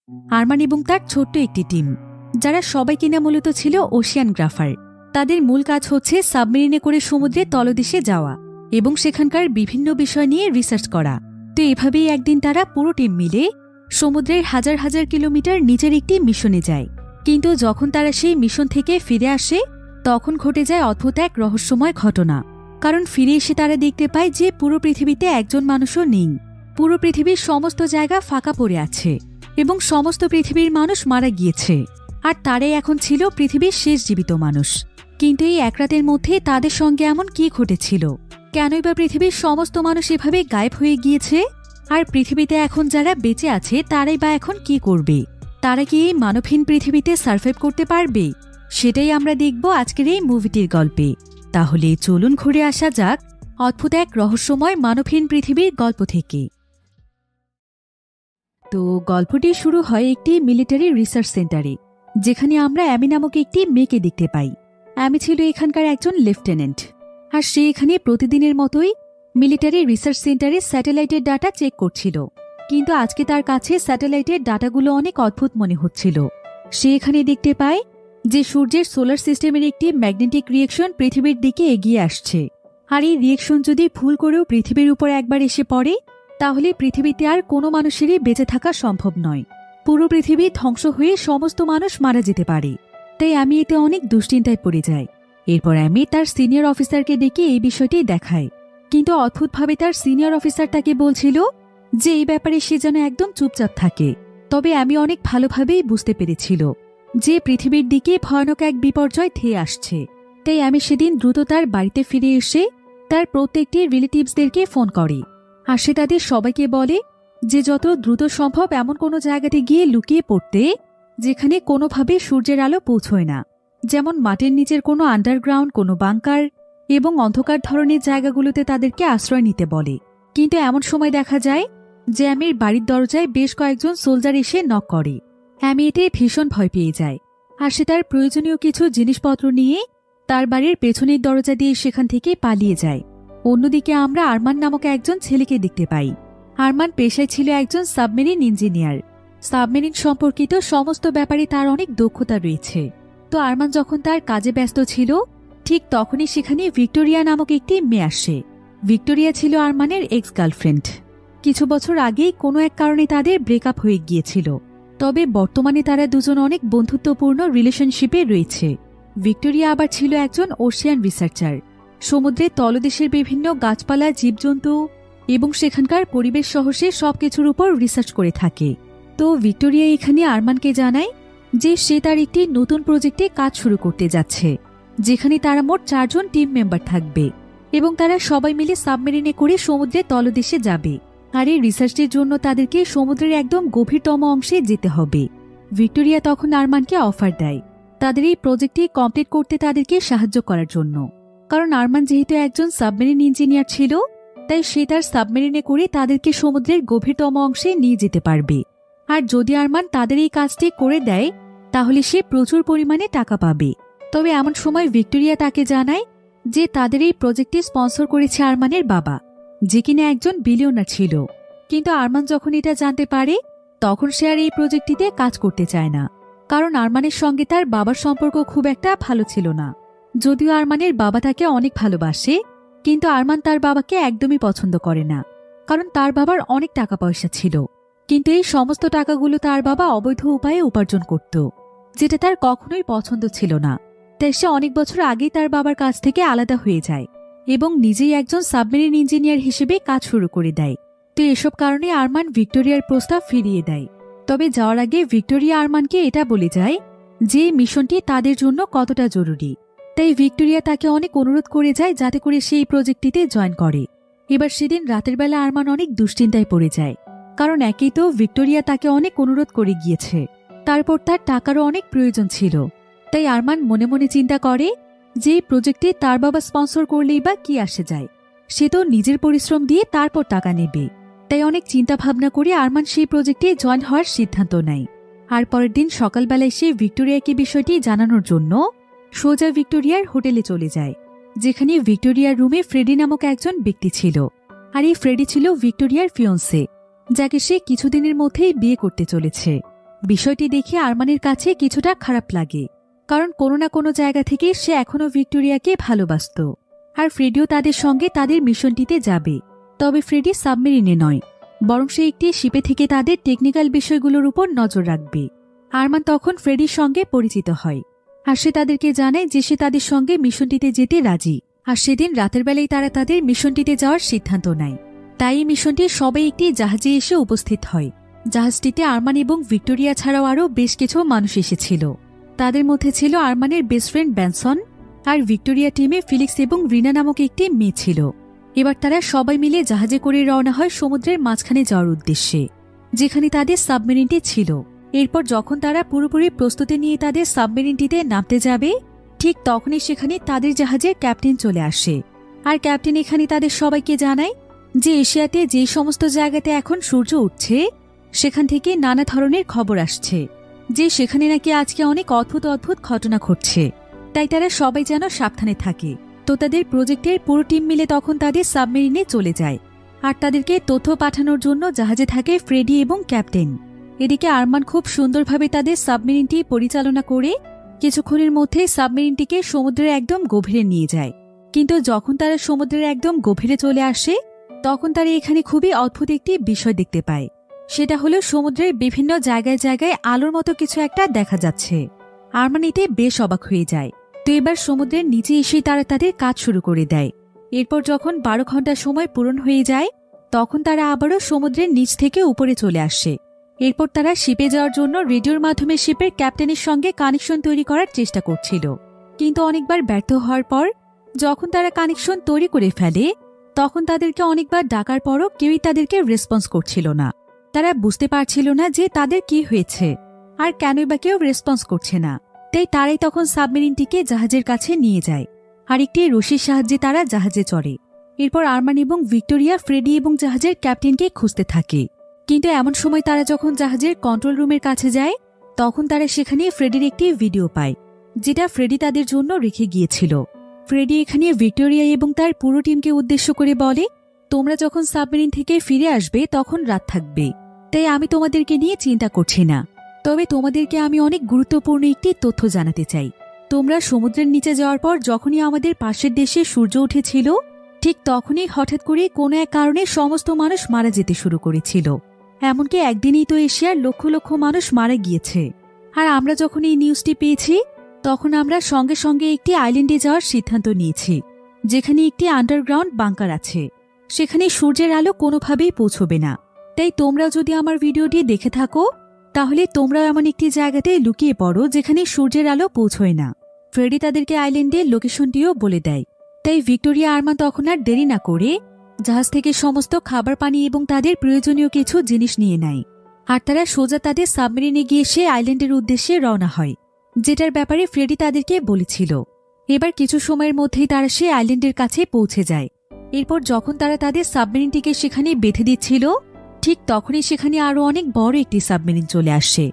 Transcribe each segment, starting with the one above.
আরমান এবং তার ছোট্ট একটি টিম, যারা সবাই কিনা মূলত ছিল ওশিয়ানগ্রাফার। তাদের মূল কাজ হচ্ছে সাবমেরিনে করে সমুদ্রের তলদেশে যাওয়া এবং সেখানকার বিভিন্ন বিষয় নিয়ে রিসার্চ করা। তো এভাবেই একদিন তারা পুরো টিম মিলে সমুদ্রের হাজার হাজার কিলোমিটার নিচের একটি মিশনে যায়। কিন্তু যখন তারা সেই মিশন থেকে ফিরে আসে, তখন ঘটে যায় অদ্ভুত এক রহস্যময় ঘটনা। কারণ ফিরে এসে তারা দেখতে পায় যে পুরো পৃথিবীতে একজন মানুষও নেই। পুরো পৃথিবীর সমস্ত জায়গা ফাঁকা পড়ে আছে এবং সমস্ত পৃথিবীর মানুষ মারা গিয়েছে, আর তারাই এখন ছিল পৃথিবীর শেষ জীবিত মানুষ। কিন্তু এই এক রাতের মধ্যে তাদের সঙ্গে এমন কি ঘটেছিল? কেনই বা পৃথিবীর সমস্ত মানুষ এভাবে গায়েব হয়ে গিয়েছে? আর পৃথিবীতে এখন যারা বেঁচে আছে তারাই বা এখন কি করবে? তারা কি এই মানবহীন পৃথিবীতে সার্ভাইভ করতে পারবে? সেটাই আমরা দেখব আজকের এই মুভিটির গল্পে। তাহলে চলুন ঘুরে আসা যাক অদ্ভুত এক রহস্যময় মানবহীন পৃথিবীর গল্প থেকে। তো গল্পটি শুরু হয় একটি মিলিটারি রিসার্চ সেন্টারে, যেখানে আমরা অ্যামি নামক একটি মেয়েকে দেখতে পাই। অ্যামি ছিল এখানকার একজন লেফটেন্যান্ট, আর সে এখানে প্রতিদিনের মতোই মিলিটারি রিসার্চ সেন্টারে স্যাটেলাইটের ডাটা চেক করছিল। কিন্তু আজকে তার কাছে স্যাটেলাইটের ডাটাগুলো অনেক অদ্ভুত মনে হচ্ছিল। সে এখানে দেখতে পায় যে সূর্যের সোলার সিস্টেমের একটি ম্যাগনেটিক রিয়েকশন পৃথিবীর দিকে এগিয়ে আসছে, আর এই রিয়েকশন যদি ভুল করেও পৃথিবীর উপর একবার এসে পড়ে, তাহলে পৃথিবীতে আর কোনো মানুষেরই বেঁচে থাকা সম্ভব নয়। পুরো পৃথিবী ধ্বংস হয়ে সমস্ত মানুষ মারা যেতে পারে। তাই আমি এতে অনেক দুশ্চিন্তায় পড়ে যাই। এরপর আমি তার সিনিয়র অফিসারকে ডেকে এই বিষয়টি দেখাই, কিন্তু অদ্ভুতভাবে তার সিনিয়র অফিসার তাকে বলছিল যে এই ব্যাপারে সে যেন একদম চুপচাপ থাকে। তবে আমি অনেক ভালোভাবেই বুঝতে পেরেছিল যে পৃথিবীর দিকে ভয়ানক এক বিপর্যয় ধেয়ে আসছে। তাই আমি সেদিন দ্রুত তার বাড়িতে ফিরে এসে তার প্রত্যেকটি রিলেটিভসদেরকে ফোন করে, আর সে তাদের সবাইকে বলে যে যত দ্রুত সম্ভব এমন কোনো জায়গাতে গিয়ে লুকিয়ে পড়তে যেখানে কোনোভাবে সূর্যের আলো পৌঁছয় না, যেমন মাটির নিচের কোনো আন্ডারগ্রাউন্ড, কোনো বাংকার এবং অন্ধকার ধরনের জায়গাগুলোতে তাদেরকে আশ্রয় নিতে বলে। কিন্তু এমন সময় দেখা যায় যে অ্যামির বাড়ির দরজায় বেশ কয়েকজন সোলজার এসে নক করে। অ্যামি এতে ভীষণ ভয় পেয়ে যায়, আর সে তার প্রয়োজনীয় কিছু জিনিসপত্র নিয়ে তার বাড়ির পেছনের দরজা দিয়ে সেখান থেকে পালিয়ে যায়। অন্যদিকে আমরা আরমান নামক একজন ছেলেকে দেখতে পাই। আরমান পেশায় ছিল একজন সাবমেরিন ইঞ্জিনিয়ার। সাবমেরিন সম্পর্কিত সমস্ত ব্যাপারে তার অনেক দক্ষতা রয়েছে। তো আরমান যখন তার কাজে ব্যস্ত ছিল, ঠিক তখনই সেখানে ভিক্টোরিয়া নামক একটি মেয়ে আসে। ভিক্টোরিয়া ছিল আরমানের এক্স গার্লফ্রেন্ড। কিছু বছর আগেই কোনো এক কারণে তাদের ব্রেকআপ হয়ে গিয়েছিল, তবে বর্তমানে তারা দুজন অনেক বন্ধুত্বপূর্ণ রিলেশনশিপে রয়েছে। ভিক্টোরিয়া আবার ছিল একজন ওশিয়ান রিসার্চার। সমুদ্রের তলদেশের বিভিন্ন গাছপালা, জীবজন্তু এবং সেখানকার পরিবেশ সহ সে সবকিছুর উপর রিসার্চ করে থাকে। তো ভিক্টোরিয়া এখানে আরমানকে জানায় যে সে তার একটি নতুন প্রজেক্টে কাজ শুরু করতে যাচ্ছে, যেখানে তারা মোট 4 জন টিম মেম্বার থাকবে এবং তারা সবাই মিলে সাবমেরিনে করে সমুদ্রের তলদেশে যাবে। আর এই রিসার্চের জন্য তাদেরকে সমুদ্রের একদম গভীরতম অংশে যেতে হবে। ভিক্টোরিয়া তখন আরমানকে অফার দেয় তাদের এই প্রজেক্টটি কমপ্লিট করতে তাদেরকে সাহায্য করার জন্য। কারণ আরমান যেহেতু একজন সাবমেরিন ইঞ্জিনিয়ার ছিল, তাই সে তার সাবমেরিনে করে তাদেরকে সমুদ্রের গভীরতম অংশে নিয়ে যেতে পারবে। আর যদি আরমান তাদের এই কাজটি করে দেয়, তাহলে সে প্রচুর পরিমাণে টাকা পাবে। তবে এমন সময় ভিক্টোরিয়া তাকে জানায় যে তাদের এই প্রজেক্টটি স্পন্সর করেছে আরমানের বাবা, যে কিনা একজন বিলিয়নার ছিল। কিন্তু আরমান যখন এটা জানতে পারে, তখন সে আর এই প্রজেক্টটিতে কাজ করতে চায় না। কারণ আরমানের সঙ্গে তার বাবার সম্পর্ক খুব একটা ভালো ছিল না। যদিও আরমানের বাবা তাকে অনেক ভালোবাসে, কিন্তু আরমান তার বাবাকে একদমই পছন্দ করে না। কারণ তার বাবার অনেক টাকা পয়সা ছিল, কিন্তু এই সমস্ত টাকাগুলো তার বাবা অবৈধ উপায়ে উপার্জন করত, যেটা তার কখনোই পছন্দ ছিল না। তাই সে অনেক বছর আগেই তার বাবার কাছ থেকে আলাদা হয়ে যায় এবং নিজেই একজন সাবমেরিন ইঞ্জিনিয়ার হিসেবে কাজ শুরু করে দেয়। তো এসব কারণে আরমান ভিক্টোরিয়ার প্রস্তাব ফিরিয়ে দেয়। তবে যাওয়ার আগে ভিক্টোরিয়া আরমানকে এটা বলে যায় যে মিশনটি তাদের জন্য কতটা জরুরি। তাই ভিক্টোরিয়া তাকে অনেক অনুরোধ করে যায় যাতে করে সে এই প্রজেক্টটিতে জয়েন করে। এবার সেদিন রাতের বেলা আরমান অনেক দুশ্চিন্তায় পড়ে যায়, কারণ একেই তো ভিক্টোরিয়া তাকে অনেক অনুরোধ করে গিয়েছে, তারপর তার টাকারও অনেক প্রয়োজন ছিল। তাই আরমান মনে মনে চিন্তা করে যে এই প্রজেক্টে তার বাবা স্পন্সর করলেই বা কি আসে যায়, সে তো নিজের পরিশ্রম দিয়ে তারপর টাকা নেবে। তাই অনেক চিন্তা ভাবনা করে আরমান সেই প্রজেক্টে জয়েন হওয়ার সিদ্ধান্ত নেয়। আর পরের দিন সকালবেলায় সে ভিক্টোরিয়াকে বিষয়টি জানানোর জন্য সোজা ভিক্টোরিয়ার হোটেলে চলে যায়, যেখানে ভিক্টোরিয়ার রুমে ফ্রেডি নামক একজন ব্যক্তি ছিল। আর এই ফ্রেডি ছিল ভিক্টোরিয়ার ফিয়ন্সে, যাকে সে কিছুদিনের মধ্যেই বিয়ে করতে চলেছে। বিষয়টি দেখে আরমানের কাছে কিছুটা খারাপ লাগে, কারণ কোনো না কোনো জায়গা থেকে সে এখনও ভিক্টোরিয়াকে ভালোবাসত। আর ফ্রেডিও তাদের সঙ্গে তাদের মিশনটিতে যাবে, তবে ফ্রেডি সাবমেরিনে নয়, বরং সে একটি শিপে থেকে তাদের টেকনিক্যাল বিষয়গুলোর উপর নজর রাখবে। আরমান তখন ফ্রেডির সঙ্গে পরিচিত হয়, আর সে তাদেরকে জানায় যে সে তাদের সঙ্গে মিশনটিতে যেতে রাজি। আর সেদিন রাতের বেলায় তারা তাদের মিশনটিতে যাওয়ার সিদ্ধান্ত নেয়। তাই এই মিশনটি সবাই একটি জাহাজে এসে উপস্থিত হয়। জাহাজটিতে আরমান এবং ভিক্টোরিয়া ছাড়াও আরও বেশ কিছু মানুষ এসেছিল। তাদের মধ্যে ছিল আরমানের বেস্ট ফ্রেন্ড ব্যানসন, আর ভিক্টোরিয়া টিমে ফিলিক্স এবং রিনা নামক একটি মেয়ে ছিল। এবার তারা সবাই মিলে জাহাজে করে রওনা হয় সমুদ্রের মাঝখানে যাওয়ার উদ্দেশ্যে, যেখানে তাদের সাবমেরিনটি ছিল। এরপর যখন তারা পুরোপুরি প্রস্তুতি নিয়ে তাদের সাবমেরিনটিতে নামতে যাবে, ঠিক তখনই সেখানে তাদের জাহাজের ক্যাপ্টেন চলে আসে। আর ক্যাপ্টেন এখানে তাদের সবাইকে জানায় যে এশিয়াতে যে সমস্ত জায়গাতে এখন সূর্য উঠছে সেখান থেকে নানা ধরনের খবর আসছে যে সেখানে নাকি আজকে অনেক অদ্ভুত অদ্ভুত ঘটনা ঘটছে, তাই তারা সবাই যেন সাবধানে থাকে। তো তাদের প্রজেক্টের পুরো টিম মিলে তখন তাদের সাবমেরিনে চলে যায়, আর তাদেরকে তথ্য পাঠানোর জন্য জাহাজে থাকে ফ্রেডি এবং ক্যাপ্টেন। এদিকে আরমান খুব সুন্দরভাবে তাদের সাবমেরিনটি পরিচালনা করে কিছুক্ষণের মধ্যে সাবমেরিনটিকে সমুদ্রের একদম গভীরে নিয়ে যায়। কিন্তু যখন তারা সমুদ্রের একদম গভীরে চলে আসে, তখন তারা এখানে খুবই অদ্ভুত একটি বিষয় দেখতে পায়। সেটা হলো সমুদ্রের বিভিন্ন জায়গায় জায়গায় আলোর মতো কিছু একটা দেখা যাচ্ছে। আরমান এতে বেশ অবাক হয়ে যায়। তো এবার সমুদ্রের নিচে এসেই তারা তাদের কাজ শুরু করে দেয়। এরপর যখন 12 ঘন্টা সময় পূরণ হয়ে যায়, তখন তারা আবারও সমুদ্রের নিচ থেকে উপরে চলে আসে। এরপর তারা শিপে যাওয়ার জন্য রেডিওর মাধ্যমে শিপের ক্যাপ্টেনের সঙ্গে কানেকশন তৈরি করার চেষ্টা করছিল, কিন্তু অনেকবার ব্যর্থ হওয়ার পর যখন তারা কানেকশন তৈরি করে ফেলে, তখন তাদেরকে অনেকবার ডাকার পরও কেউই তাদেরকে রেসপন্স করছিল না। তারা বুঝতে পারছিল না যে তাদের কি হয়েছে আর কেনই বা কেউ রেসপন্স করছে না। তাই তারাই তখন সাবমেরিনটিকে জাহাজের কাছে নিয়ে যায়, আর একটি রশির সাহায্যে তারা জাহাজে চড়ে। এরপর আরমান এবং ভিক্টোরিয়া ফ্রেডি এবং জাহাজের ক্যাপ্টেনকে খুঁজতে থাকে। কিন্তু এমন সময় তারা যখন জাহাজের কন্ট্রোল রুমের কাছে যায়, তখন তারা সেখানে ফ্রেডির একটি ভিডিও পায়, যেটা ফ্রেডি তাদের জন্য রেখে গিয়েছিল। ফ্রেডি এখানে ভিক্টোরিয়া এবং তার পুরো টিমকে উদ্দেশ্য করে বলে, তোমরা যখন সাবমেরিন থেকে ফিরে আসবে তখন রাত থাকবে, তাই আমি তোমাদেরকে নিয়ে চিন্তা করছি না। তবে তোমাদেরকে আমি অনেক গুরুত্বপূর্ণ একটি তথ্য জানাতে চাই। তোমরা সমুদ্রের নিচে যাওয়ার পর যখনই আমাদের পাশের দেশে সূর্য উঠেছিল, ঠিক তখনই হঠাৎ করে কোনো এক কারণে সমস্ত মানুষ মারা যেতে শুরু করেছিল। এমনকি একদিনই তো এশিয়ার লক্ষ লক্ষ মানুষ মারা গিয়েছে। আর আমরা যখন এই নিউজটি পেয়েছি, তখন আমরা সঙ্গে সঙ্গে একটি আইল্যান্ডে যাওয়ার সিদ্ধান্ত নিয়েছি, যেখানে একটি আন্ডারগ্রাউন্ড বাংকার আছে। সেখানে সূর্যের আলো কোনোভাবেই পৌঁছবে না। তাই তোমরা যদি আমার ভিডিওটি দেখে থাকো, তাহলে তোমরাও এমন একটি জায়গাতে লুকিয়ে পড়ো যেখানে সূর্যের আলো পৌঁছয় না। ফ্রেডি তাদেরকে আইল্যান্ডের লোকেশনটিও বলে দেয়। তাই ভিক্টোরিয়া আরমান তখন আর দেরি না করে জাহাজ থেকে সমস্ত খাবার পানি এবং তাদের প্রয়োজনীয় কিছু জিনিস নিয়ে নেয়। আর তারা সোজা তাদের সাবমেরিনে গিয়ে সে আইল্যান্ডের উদ্দেশ্যে রওনা হয়, যেটার ব্যাপারে ফ্রেডি তাদেরকে বলেছিল। এবার কিছু সময়ের মধ্যেই তারা সে আইল্যান্ডের কাছে পৌঁছে যায়। এরপর যখন তারা তাদের সাবমেরিনটিকে সেখানে বেঁধে দিচ্ছিল, ঠিক তখনই সেখানে আরও অনেক বড় একটি সাবমেরিন চলে আসে।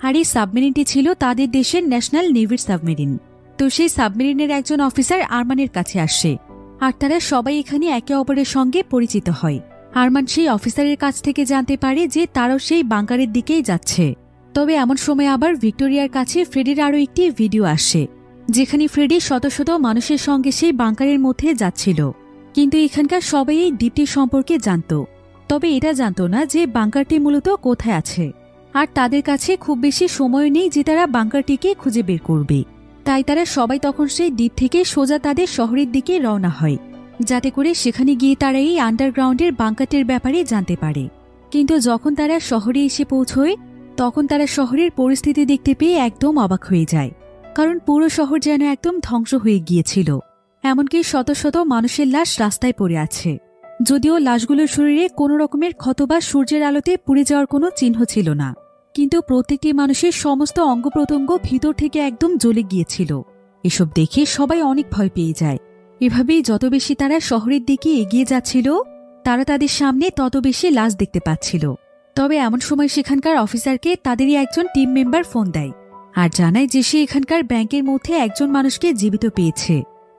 আর এই সাবমেরিনটি ছিল তাদের দেশের ন্যাশনাল নেভির সাবমেরিন। তো সেই সাবমেরিনের একজন অফিসার আরমানের কাছে আসে, আর তারা সবাই এখানে একে অপরের সঙ্গে পরিচিত হয়। আরমান সেই অফিসারের কাছ থেকে জানতে পারে যে তারাও সেই বাংকারের দিকেই যাচ্ছে। তবে এমন সময় আবার ভিক্টোরিয়ার কাছে ফ্রেডির আরও একটি ভিডিও আসে, যেখানে ফ্রেডি শত শত মানুষের সঙ্গে সেই বাংকারের মধ্যে যাচ্ছিল। কিন্তু এখানকার সবাই এই দ্বীপটির সম্পর্কে জানত, তবে এটা জানত না যে বাংকারটি মূলত কোথায় আছে। আর তাদের কাছে খুব বেশি সময় নেই যে তারা বাংকারটিকে খুঁজে বের করবে। তাই তারা সবাই তখন সেই দ্বীপ থেকে সোজা তাদের শহরের দিকে রওনা হয়, যাতে করে সেখানে গিয়ে তারা এই আন্ডারগ্রাউন্ডের বাংকারটির ব্যাপারে জানতে পারে। কিন্তু যখন তারা শহরে এসে পৌঁছয়, তখন তারা শহরের পরিস্থিতি দেখতে পেয়ে একদম অবাক হয়ে যায়, কারণ পুরো শহর যেন একদম ধ্বংস হয়ে গিয়েছিল। এমনকি শত শত মানুষের লাশ রাস্তায় পড়ে আছে, যদিও লাশগুলোর শরীরে কোনো রকমের ক্ষত বা সূর্যের আলোতে পুড়ে যাওয়ার কোনো চিহ্ন ছিল না, কিন্তু প্রত্যেকটি মানুষের সমস্ত অঙ্গ প্রত্যঙ্গ ভিতর থেকে একদম জ্বলে গিয়েছিল। এসব দেখে সবাই অনেক ভয় পেয়ে যায়। এভাবেই যত বেশি তারা শহরের দিকে এগিয়ে যাচ্ছিল, তারা তাদের সামনে তত বেশি লাশ দেখতে পাচ্ছিল। তবে এমন সময় সেখানকার অফিসারকে তাদেরই একজন টিম মেম্বার ফোন দেয়, আর জানায় যে সে এখানকার ব্যাংকের মধ্যে একজন মানুষকে জীবিত পেয়েছে।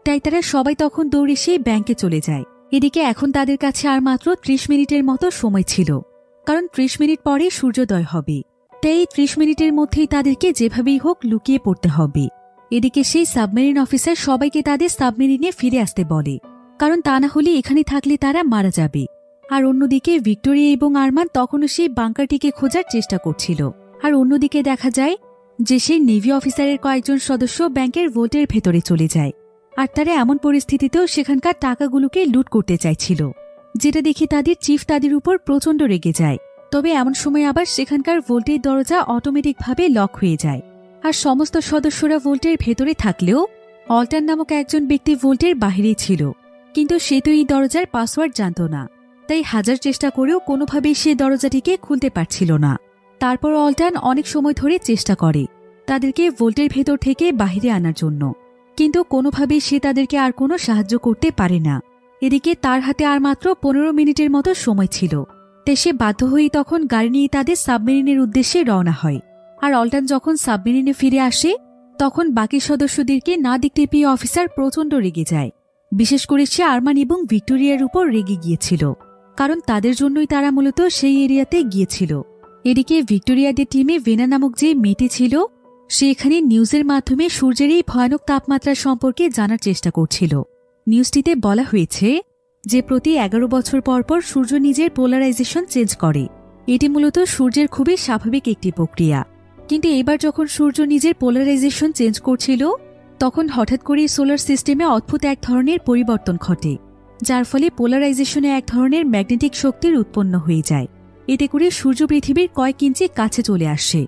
তাই তারা সবাই তখন দৌড়ে সেই ব্যাংকে চলে যায়। এদিকে এখন তাদের কাছে আর মাত্র 30 মিনিটের মতো সময় ছিল, কারণ 30 মিনিট পরে সূর্যোদয় হবে। তাই 30 মিনিটের মধ্যেই তাদেরকে যেভাবেই হোক লুকিয়ে পড়তে হবে। এদিকে সেই সাবমেরিন অফিসার সবাইকে তাদের সাবমেরিনে ফিরে আসতে বলে, কারণ তা না হলে এখানে থাকলে তারা মারা যাবে। আর অন্যদিকে ভিক্টোরিয়া এবং আরমান তখনও সেই বাংকারটিকে খোঁজার চেষ্টা করছিল। আর অন্যদিকে দেখা যায় যে সেই নেভি অফিসারের কয়েকজন সদস্য ব্যাংকের ভোল্টের ভেতরে চলে যায়। আর তারা এমন পরিস্থিতিতেও সেখানকার টাকাগুলোকে লুট করতে চাইছিল, যেটা দেখে তাদের চিফ তাদের উপর প্রচণ্ড রেগে যায়। তবে এমন সময় আবার সেখানকার ভোল্টের দরজা অটোমেটিকভাবে লক হয়ে যায়। আর সমস্ত সদস্যরা ভোল্টের ভেতরে থাকলেও অল্টার নামক একজন ব্যক্তি ভোল্টের বাহিরেই ছিল, কিন্তু সে তো এই দরজার পাসওয়ার্ড জানত না। তাই হাজার চেষ্টা করেও কোনোভাবেই সে দরজাটিকে খুলতে পারছিল না। তারপর অল্টান অনেক সময় ধরে চেষ্টা করে তাদেরকে ভোল্টের ভেতর থেকে বাহিরে আনার জন্য, কিন্তু কোনোভাবেই সে তাদেরকে আর কোনো সাহায্য করতে পারে না। এদিকে তার হাতে আর মাত্র 15 মিনিটের মতো সময় ছিল, তাই সে বাধ্য হয়েই তখন গাড়ি নিয়ে তাদের সাবমেরিনের উদ্দেশ্যে রওনা হয়। আর অল্টান যখন সাবমেরিনে ফিরে আসে তখন বাকি সদস্যদেরকে না দেখতে পেয়ে অফিসার প্রচণ্ড রেগে যায়। বিশেষ করে সে আরমান এবং ভিক্টোরিয়ার উপর রেগে গিয়েছিল, কারণ তাদের জন্যই তারা মূলত সেই এরিয়াতে গিয়েছিল। এদিকে ভিক্টোরিয়াদের টিমে ভেনা নামক যে মেয়েটি ছিল সে এখানে নিউজের মাধ্যমে সূর্যের এই ভয়ানক তাপমাত্রা সম্পর্কে জানার চেষ্টা করছিল। নিউজটিতে বলা হয়েছে যে প্রতি 11 বছর পর পর সূর্য নিজের পোলারাইজেশন চেঞ্জ করে। এটি মূলত সূর্যের খুবই স্বাভাবিক একটি প্রক্রিয়া, কিন্তু এবার যখন সূর্য নিজের পোলারাইজেশন চেঞ্জ করছিল তখন হঠাৎ করে সোলার সিস্টেমে অদ্ভুত এক ধরনের পরিবর্তন ঘটে, যার ফলে পোলারাইজেশনে এক ধরনের ম্যাগনেটিক শক্তির উৎপন্ন হয়ে যায়। এতে করে সূর্য পৃথিবীর কয়েক ইঞ্চি কাছে চলে আসে।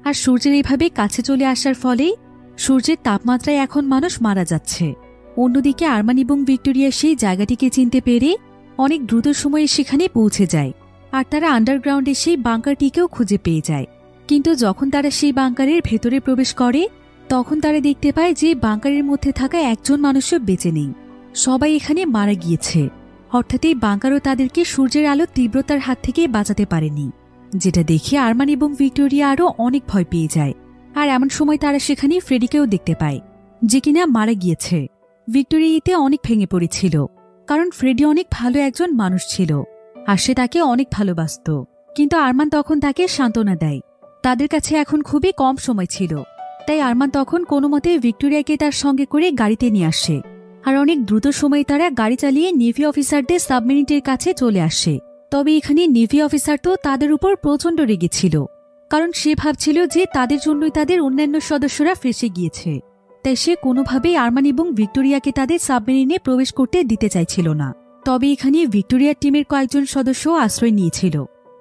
আর সূর্যের এইভাবে কাছে চলে আসার ফলেই সূর্যের তাপমাত্রায় এখন মানুষ মারা যাচ্ছে। অন্যদিকে আরমান এবং ভিক্টোরিয়া সেই জায়গাটিকে চিনতে পেরে অনেক দ্রুত সময়ে সেখানে পৌঁছে যায়। আর তারা আন্ডারগ্রাউন্ডে সেই বাংকারটিকেও খুঁজে পেয়ে যায়। কিন্তু যখন তারা সেই বাংকারের ভেতরে প্রবেশ করে তখন তারা দেখতে পায় যে বাংকারের মধ্যে থাকা একজন মানুষও বেঁচে নেই, সবাই এখানে মারা গিয়েছে। অর্থাৎ এই বাংকারও তাদেরকে সূর্যের আলো তীব্রতার হাত থেকে বাঁচাতে পারেনি, যেটা দেখে আরমান এবং ভিক্টোরিয়া আরও অনেক ভয় পেয়ে যায়। আর এমন সময় তারা সেখানে ফ্রেডিকেও দেখতে পায়, যে কিনা মারা গিয়েছে। ভিক্টোরিয়া এতে অনেক ভেঙে পড়েছিল, কারণ ফ্রেডি অনেক ভালো একজন মানুষ ছিল আর সে তাকে অনেক ভালোবাসত। কিন্তু আরমান তখন তাকে সান্ত্বনা দেয়। তাদের কাছে এখন খুবই কম সময় ছিল, তাই আরমান তখন কোনো মতে ভিক্টোরিয়াকে তার সঙ্গে করে গাড়িতে নিয়ে আসে। আর অনেক দ্রুত সময়ে তারা গাড়ি চালিয়ে নেভি অফিসারদের সাবমেরিনের কাছে চলে আসে। তবে এখানে নেভি অফিসার তো তাদের উপর প্রচণ্ড রেগেছিল, কারণ সে ভাবছিল যে তাদের জন্যই তাদের অন্যান্য সদস্যরা ফেঁসে গিয়েছে। তাই সে কোনোভাবেই আরমান এবং ভিক্টোরিয়াকে তাদের সাবমেরিনে প্রবেশ করতে দিতে চাইছিল না। তবে এখানে ভিক্টোরিয়ার টিমের কয়েকজন সদস্য আশ্রয় নিয়েছিল।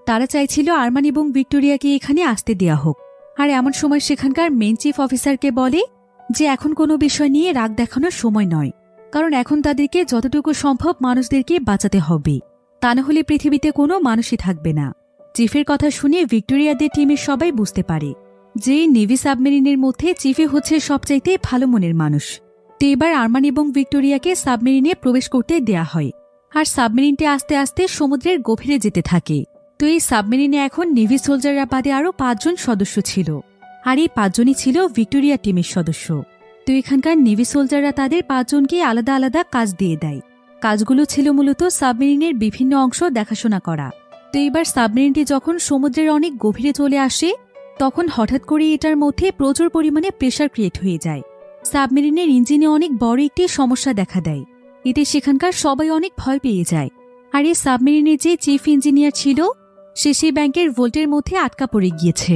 তারা চাইছিল আরমান এবং ভিক্টোরিয়াকে এখানে আসতে দেয়া হোক। আর এমন সময় সেখানকার মেন চিফ অফিসারকে বলে যে এখন কোনো বিষয় নিয়ে রাগ দেখানোর সময় নয়, কারণ এখন তাদেরকে যতটুকু সম্ভব মানুষদেরকে বাঁচাতে হবে, তা না হলে পৃথিবীতে কোনো মানুষই থাকবে না। চিফের কথা শুনে ভিক্টোরিয়াদের টিমের সবাই বুঝতে পারে যে নেভি সাবমেরিনের মধ্যে চিফে হচ্ছে সবচাইতে ভালো মনের মানুষ। তো এবার আরমান এবং ভিক্টোরিয়াকে সাবমেরিনে প্রবেশ করতে দেয়া হয়। আর সাবমেরিনটি আস্তে আস্তে সমুদ্রের গভীরে যেতে থাকে। তো এই সাবমেরিনে এখন নেভি সোলজাররা বাদে আরও 5 জন সদস্য ছিল, আর এই 5 জনই ছিল ভিক্টোরিয়া টিমের সদস্য। তো এখানকার নেভি সোলজাররা তাদের 5 জনকে আলাদা আলাদা কাজ দিয়ে দেয়। কাজগুলো ছিল মূলত সাবমেরিনের বিভিন্ন অংশ দেখাশোনা করা। তো এবার সাবমেরিনটি যখন সমুদ্রের অনেক গভীরে চলে আসে তখন হঠাৎ করে এটার মধ্যে প্রচুর পরিমাণে প্রেশার ক্রিয়েট হয়ে যায়। সাবমেরিনের ইঞ্জিনে অনেক বড় একটি সমস্যা দেখা দেয়। এতে সেখানকার সবাই অনেক ভয় পেয়ে যায়। আর এই সাবমেরিনের যে চিফ ইঞ্জিনিয়ার ছিল সে সেই ব্যাংকের ভোল্টের মধ্যে আটকা পড়ে গিয়েছে।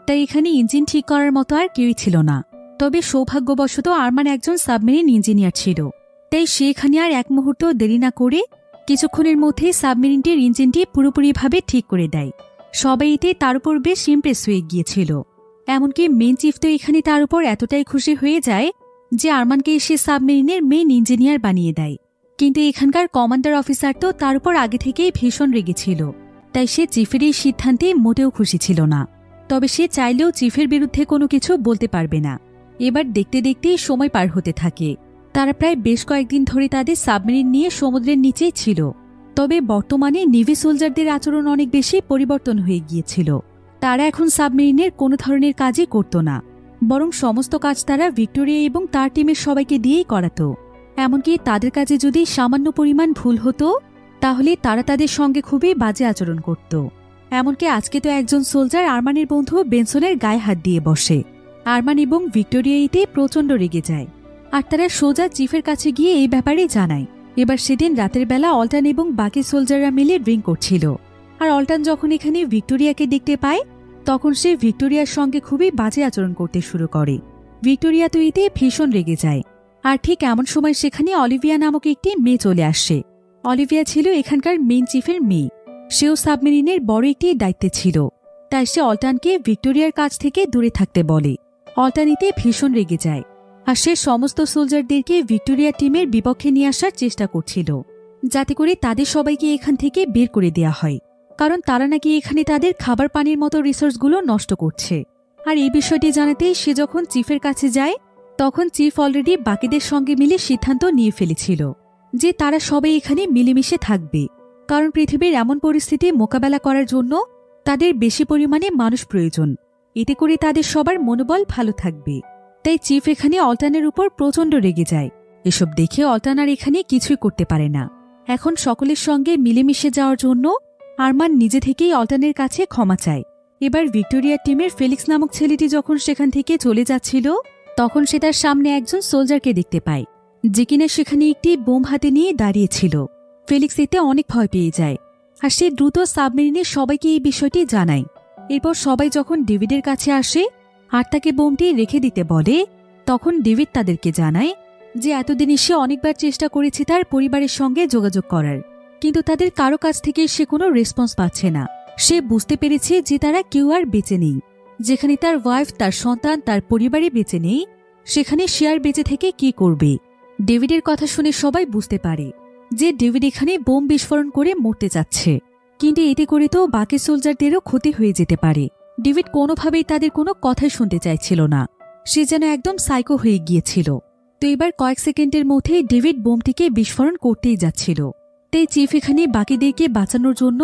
তাই এখানে ইঞ্জিন ঠিক করার মতো আর কেউই ছিল না। তবে সৌভাগ্যবশত আরমান একজন সাবমেরিন ইঞ্জিনিয়ার ছিল, তাই সে এখানে আর এক মুহূর্ত দেরি না করে কিছুক্ষণের মধ্যেই সাবমেরিনটির ইঞ্জিনটি পুরোপুরিভাবে ঠিক করে দেয়। সবাই এতে তার উপর বেশ ইমপ্রেস হয়ে গিয়েছিল। এমনকি মেন চিফ তো এখানে তার উপর এতটাই খুশি হয়ে যায় যে আরমানকে সে সাবমেরিনের মেন ইঞ্জিনিয়ার বানিয়ে দেয়। কিন্তু এখানকার কমান্ডার অফিসার তো তার উপর আগে থেকেই ভীষণ রেগেছিল, তাই সে চিফের এই সিদ্ধান্তে মোটেও খুশি ছিল না। তবে সে চাইলেও চিফের বিরুদ্ধে কোনো কিছু বলতে পারবে না। এবার দেখতে দেখতেই সময় পার হতে থাকে। তারা প্রায় বেশ কয়েকদিন ধরে তাদের সাবমেরিন নিয়ে সমুদ্রের নিচেই ছিল। তবে বর্তমানে নেভি সোলজারদের আচরণ অনেক বেশি পরিবর্তন হয়ে গিয়েছিল। তারা এখন সাবমেরিনের কোনো ধরনের কাজই করত না, বরং সমস্ত কাজ তারা ভিক্টোরিয়া এবং তার টিমের সবাইকে দিয়েই করাত। এমনকি তাদের কাজে যদি সামান্য পরিমাণ ভুল হতো তাহলে তারা তাদের সঙ্গে খুবই বাজে আচরণ করত। এমনকি আজকে তো একজন সোলজার আরমানের বন্ধু বেনসনের গায়ে হাত দিয়ে বসে। আরমান এবং ভিক্টোরিয়া এতে প্রচণ্ড রেগে যায়, আর তারা সোজা চিফের কাছে গিয়ে এই ব্যাপারে জানায়। এবার সেদিন রাতের বেলা অল্টান এবং বাকি সোলজাররা মিলে ড্রিঙ্ক করছিল, আর অল্টান যখন এখানে ভিক্টোরিয়াকে দেখতে পায় তখন সে ভিক্টোরিয়ার সঙ্গে খুবই বাজে আচরণ করতে শুরু করে। ভিক্টোরিয়া তো এতে ভীষণ রেগে যায়। আর ঠিক এমন সময় সেখানে অলিভিয়া নামক একটি মেয়ে চলে আসে। অলিভিয়া ছিল এখানকার মেইন চিফের মেয়ে। সেও সাবমেরিনের বড় একটি দায়িত্বে ছিল, তাই সে অল্টানকে ভিক্টোরিয়ার কাছ থেকে দূরে থাকতে বলে। অল্টান এতে ভীষণ রেগে যায়, আর সে সমস্ত সোলজারদেরকে ভিক্টোরিয়া টিমের বিপক্ষে নিয়ে আসার চেষ্টা করছিল, যাতে করে তাদের সবাইকে এখান থেকে বের করে দেয়া হয়, কারণ তারা নাকি এখানে তাদের খাবার পানির মতো রিসোর্সগুলো নষ্ট করছে। আর এই বিষয়টি জানাতেই সে যখন চিফের কাছে যায় তখন চিফ অলরেডি বাকিদের সঙ্গে মিলে সিদ্ধান্ত নিয়ে ফেলেছিল যে তারা সবাই এখানে মিলেমিশে থাকবে, কারণ পৃথিবীর এমন পরিস্থিতি মোকাবেলা করার জন্য তাদের বেশি পরিমাণে মানুষ প্রয়োজন। এতে করে তাদের সবার মনোবল ভালো থাকবে। তাই চিফ এখানে অল্টানের উপর প্রচণ্ড রেগে যায়। এসব দেখে অল্টান আর এখানে কিছুই করতে পারে না। এখন সকলের সঙ্গে মিলেমিশে যাওয়ার জন্য আরমান নিজে থেকেই অল্টানের কাছে ক্ষমা চায়। এবার ভিক্টোরিয়ার টিমের ফেলিক্স নামক ছেলেটি যখন সেখান থেকে চলে যাচ্ছিল তখন সে তার সামনে একজন সোলজারকে দেখতে পায়, যে কিনা সেখানে একটি বোম হাতে নিয়ে দাঁড়িয়েছিল। ফেলিক্স এতে অনেক ভয় পেয়ে যায়, আর সে দ্রুত সাবমেরিনের সবাইকে এই বিষয়টি জানায়। এরপর সবাই যখন ডেভিডের কাছে আসে আর তাকে বোমটি রেখে দিতে বলে, তখন ডেভিড তাদেরকে জানায় যে এতদিনে সে অনেকবার চেষ্টা করেছে তার পরিবারের সঙ্গে যোগাযোগ করার, কিন্তু তাদের কারো কাছ থেকে সে কোনো রেসপন্স পাচ্ছে না। সে বুঝতে পেরেছে যে তারা কেউ আর বেঁচে নেই। যেখানে তার ওয়াইফ, তার সন্তান, তার পরিবারে বেঁচে নেই, সেখানে সে আর বেঁচে থেকে কি করবে। ডেভিডের কথা শুনে সবাই বুঝতে পারে যে ডেভিড এখানে বোম বিস্ফোরণ করে মরতে যাচ্ছে, কিন্তু এতে করে তো বাকি সোলজারদেরও ক্ষতি হয়ে যেতে পারে। ডেভিড কোনোভাবেই তাদের কোনো কথাই শুনতে চাইছিল না। সে যেন একদম সাইকো হয়ে গিয়েছিল। তো এবার কয়েক সেকেন্ডের মধ্যেই ডেভিড বোমটিকে বিস্ফোরণ করতেই যাচ্ছিল। তাই চিফ এখানে বাকিদেরকে বাঁচানোর জন্য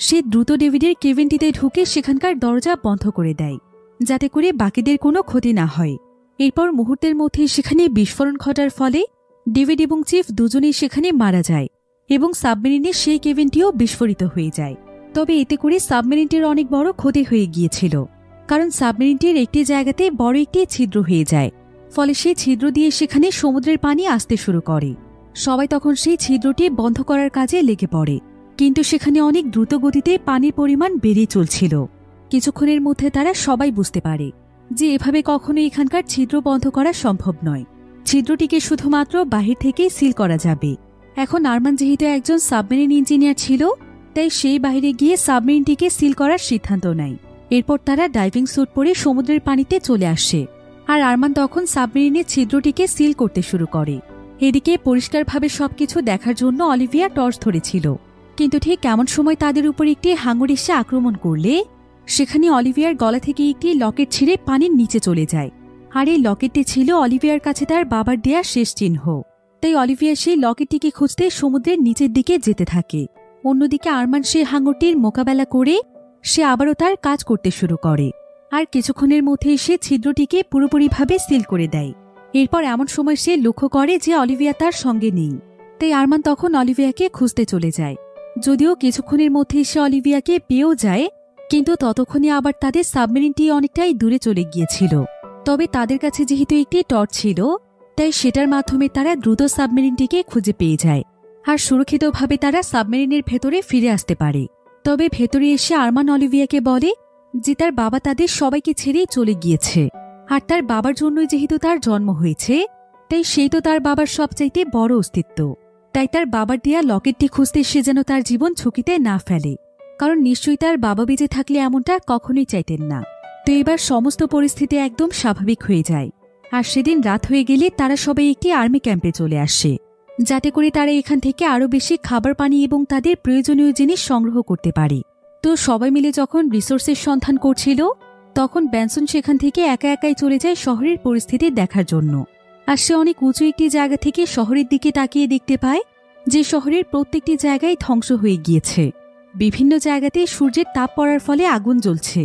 সে দ্রুত ডেভিডের কেবিনটিতে ঢুকে সেখানকার দরজা বন্ধ করে দেয়, যাতে করে বাকিদের কোনো ক্ষতি না হয়। এরপর মুহূর্তের মধ্যে সেখানে বিস্ফোরণ ঘটার ফলে ডেভিড এবং চিফ দুজনেই সেখানে মারা যায় এবং সাবমেরিনের সেই কেবিনটিও বিস্ফোরিত হয়ে যায়। তবে এতে করে সাবমেরিনটির অনেক বড় ক্ষতি হয়ে গিয়েছিল, কারণ সাবমেরিনটির একটি জায়গাতে বড় একটি ছিদ্র হয়ে যায়। ফলে সেই ছিদ্র দিয়ে সেখানে সমুদ্রের পানি আসতে শুরু করে। সবাই তখন সেই ছিদ্রটি বন্ধ করার কাজে লেগে পড়ে, কিন্তু সেখানে অনেক দ্রুত গতিতে পানির পরিমাণ বেড়ে চলছিল। কিছুক্ষণের মধ্যে তারা সবাই বুঝতে পারে যে এভাবে কখনো এখানকার ছিদ্র বন্ধ করা সম্ভব নয়। ছিদ্রটিকে শুধুমাত্র বাহির থেকেই সিল করা যাবে। এখন আরমান যেহেতু একজন সাবমেরিন ইঞ্জিনিয়ার ছিল, তাই সেই বাইরে গিয়ে সাবমেরিনটিকে সিল করার সিদ্ধান্ত নেয়। এরপর তারা ডাইভিং স্যুট পরে সমুদ্রের পানিতে চলে আসে, আর আরমান তখন সাবমেরিনের ছিদ্রটিকে সিল করতে শুরু করে। এদিকে পরিষ্কারভাবে সবকিছু দেখার জন্য অলিভিয়া টর্চ ধরেছিল, কিন্তু ঠিক এমন সময় তাদের উপর একটি হাঙর এসে আক্রমণ করলে সেখানে অলিভিয়ার গলা থেকে একটি লকেট ছিঁড়ে পানির নিচে চলে যায়। আর এই লকেটটি ছিল অলিভিয়ার কাছে তার বাবার দেয়া শেষ চিহ্ন। তাই অলিভিয়া সেই লকেটটিকে খুঁজতে সমুদ্রের নিচের দিকে যেতে থাকে। অন্যদিকে আরমান সেই হাঙরটির মোকাবেলা করে সে আবারও তার কাজ করতে শুরু করে, আর কিছুক্ষণের মধ্যেই সে ছিদ্রটিকে পুরোপুরিভাবে সিল করে দেয়। এরপর এমন সময় সে লক্ষ্য করে যে অলিভিয়া তার সঙ্গে নেই। তাই আরমান তখন অলিভিয়াকে খুঁজতে চলে যায়। যদিও কিছুক্ষণের মধ্যেই সে অলিভিয়াকে পেয়েও যায়, কিন্তু ততক্ষণে আবার তাদের সাবমেরিনটি অনেকটাই দূরে চলে গিয়েছিল। তবে তাদের কাছে যেহেতু একটি টর্চ ছিল, তাই সেটার মাধ্যমে তারা দ্রুত সাবমেরিনটিকে খুঁজে পেয়ে যায়, আর সুরক্ষিতভাবে তারা সাবমেরিনের ভেতরে ফিরে আসতে পারে। তবে ভেতরে এসে আরমান অলিভিয়াকে বলে যে তার বাবা তাদের সবাইকে ছেড়েই চলে গিয়েছে, আর তার বাবার জন্যই যেহেতু তার জন্ম হয়েছে, তাই সেই তো তার বাবার সবচাইতে বড় অস্তিত্ব। তাই তার বাবার দেয়া লকেটটি খুঁজতে সে যেন তার জীবন ঝুঁকিতে না ফেলে, কারণ নিশ্চয়ই তার বাবা বেঁচে থাকলে এমনটা কখনোই চাইতেন না। তো এবার সমস্ত পরিস্থিতি একদম স্বাভাবিক হয়ে যায়, আর সেদিন রাত হয়ে গেলে তারা সবাই একটি আর্মি ক্যাম্পে চলে আসে, যাতে করে তারা এখান থেকে আরও বেশি খাবার পানি এবং তাদের প্রয়োজনীয় জিনিস সংগ্রহ করতে পারে। তো সবাই মিলে যখন রিসোর্সের সন্ধান করছিল, তখন ব্যানসন সেখান থেকে একা একাই চলে যায় শহরের পরিস্থিতি দেখার জন্য। আর সে অনেক উঁচু একটি জায়গা থেকে শহরের দিকে তাকিয়ে দেখতে পায় যে শহরের প্রত্যেকটি জায়গায় ধ্বংস হয়ে গিয়েছে। বিভিন্ন জায়গাতে সূর্যের তাপ পড়ার ফলে আগুন জ্বলছে।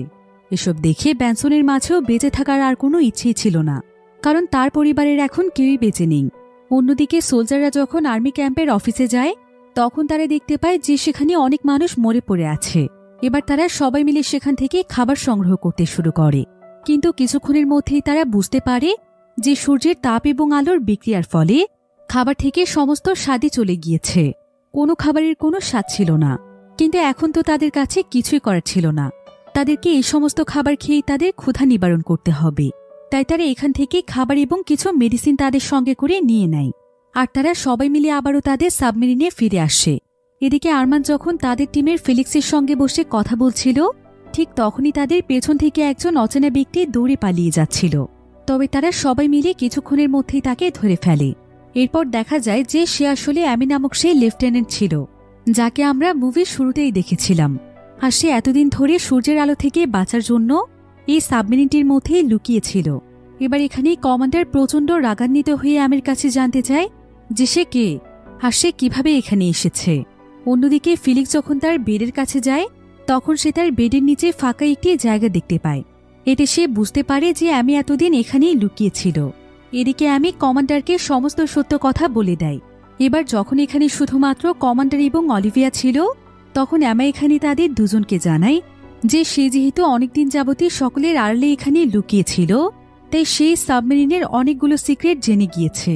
এসব দেখে ব্যানসনের মাঝেও বেঁচে থাকার আর কোনো ইচ্ছেই ছিল না, কারণ তার পরিবারের এখন কেউই বেঁচে নেই। অন্যদিকে সোলজাররা যখন আর্মি ক্যাম্পের অফিসে যায়, তখন তারা দেখতে পায় যে সেখানে অনেক মানুষ মরে পড়ে আছে এবার তারা সবাই মিলে সেখান থেকে খাবার সংগ্রহ করতে শুরু করে, কিন্তু কিছুক্ষণের মধ্যেই তারা বুঝতে পারে যে সূর্যের তাপ এবং আলোর বিক্রিয়ার ফলে খাবার থেকে সমস্ত স্বাদই চলে গিয়েছে। কোনো খাবারের কোনো স্বাদ ছিল না। কিন্তু এখন তো তাদের কাছে কিছুই করার ছিল না, তাদেরকে এই সমস্ত খাবার খেয়েই তাদের ক্ষুধা নিবারণ করতে হবে। তাই তারা এখান থেকে খাবার এবং কিছু মেডিসিন তাদের সঙ্গে করে নিয়ে নেয়, আর তারা সবাই মিলে আবারও তাদের সাবমেরিনে ফিরে আসে। এদিকে আরমান যখন তাদের টিমের ফেলিক্সের সঙ্গে বসে কথা বলছিল, ঠিক তখনই তাদের পেছন থেকে একজন অচেনা ব্যক্তি দৌড়ে পালিয়ে যাচ্ছিল। তবে তারা সবাই মিলে কিছুক্ষণের মধ্যেই তাকে ধরে ফেলে। এরপর দেখা যায় যে সে আসলে অ্যামি নামক সেই লেফটেন্যান্ট ছিল, যাকে আমরা মুভির শুরুতেই দেখেছিলাম। আর সে এতদিন ধরে সূর্যের আলো থেকে বাঁচার জন্য এই সাবমেরিনটির মধ্যেই লুকিয়েছিল। এবার এখানেই কমান্ডার প্রচণ্ড রাগান্বিত হয়ে অ্যামির কাছে জানতে চায় যে সে কে, আর সে কিভাবে এখানে এসেছে। অন্যদিকে ফিলিক্স যখন তার বেডের কাছে যায়, তখন সে তার বেডের নিচে ফাঁকা একটি জায়গা দেখতে পায়। এতে সে বুঝতে পারে যে অ্যামি এতদিন এখানেই লুকিয়েছিল। এদিকে অ্যামি কমান্ডারকে সমস্ত সত্য কথা বলে দেয়। এবার যখন এখানে শুধুমাত্র কমান্ডার এবং অলিভিয়া ছিল, তখন অ্যামা এখানে তাদের দুজনকে জানায় যে সে যেহেতু অনেকদিন যাবতই সকলের আড়ালে এখানে লুকিয়েছিল, তাই সেই সাবমেরিনের অনেকগুলো সিক্রেট জেনে গিয়েছে,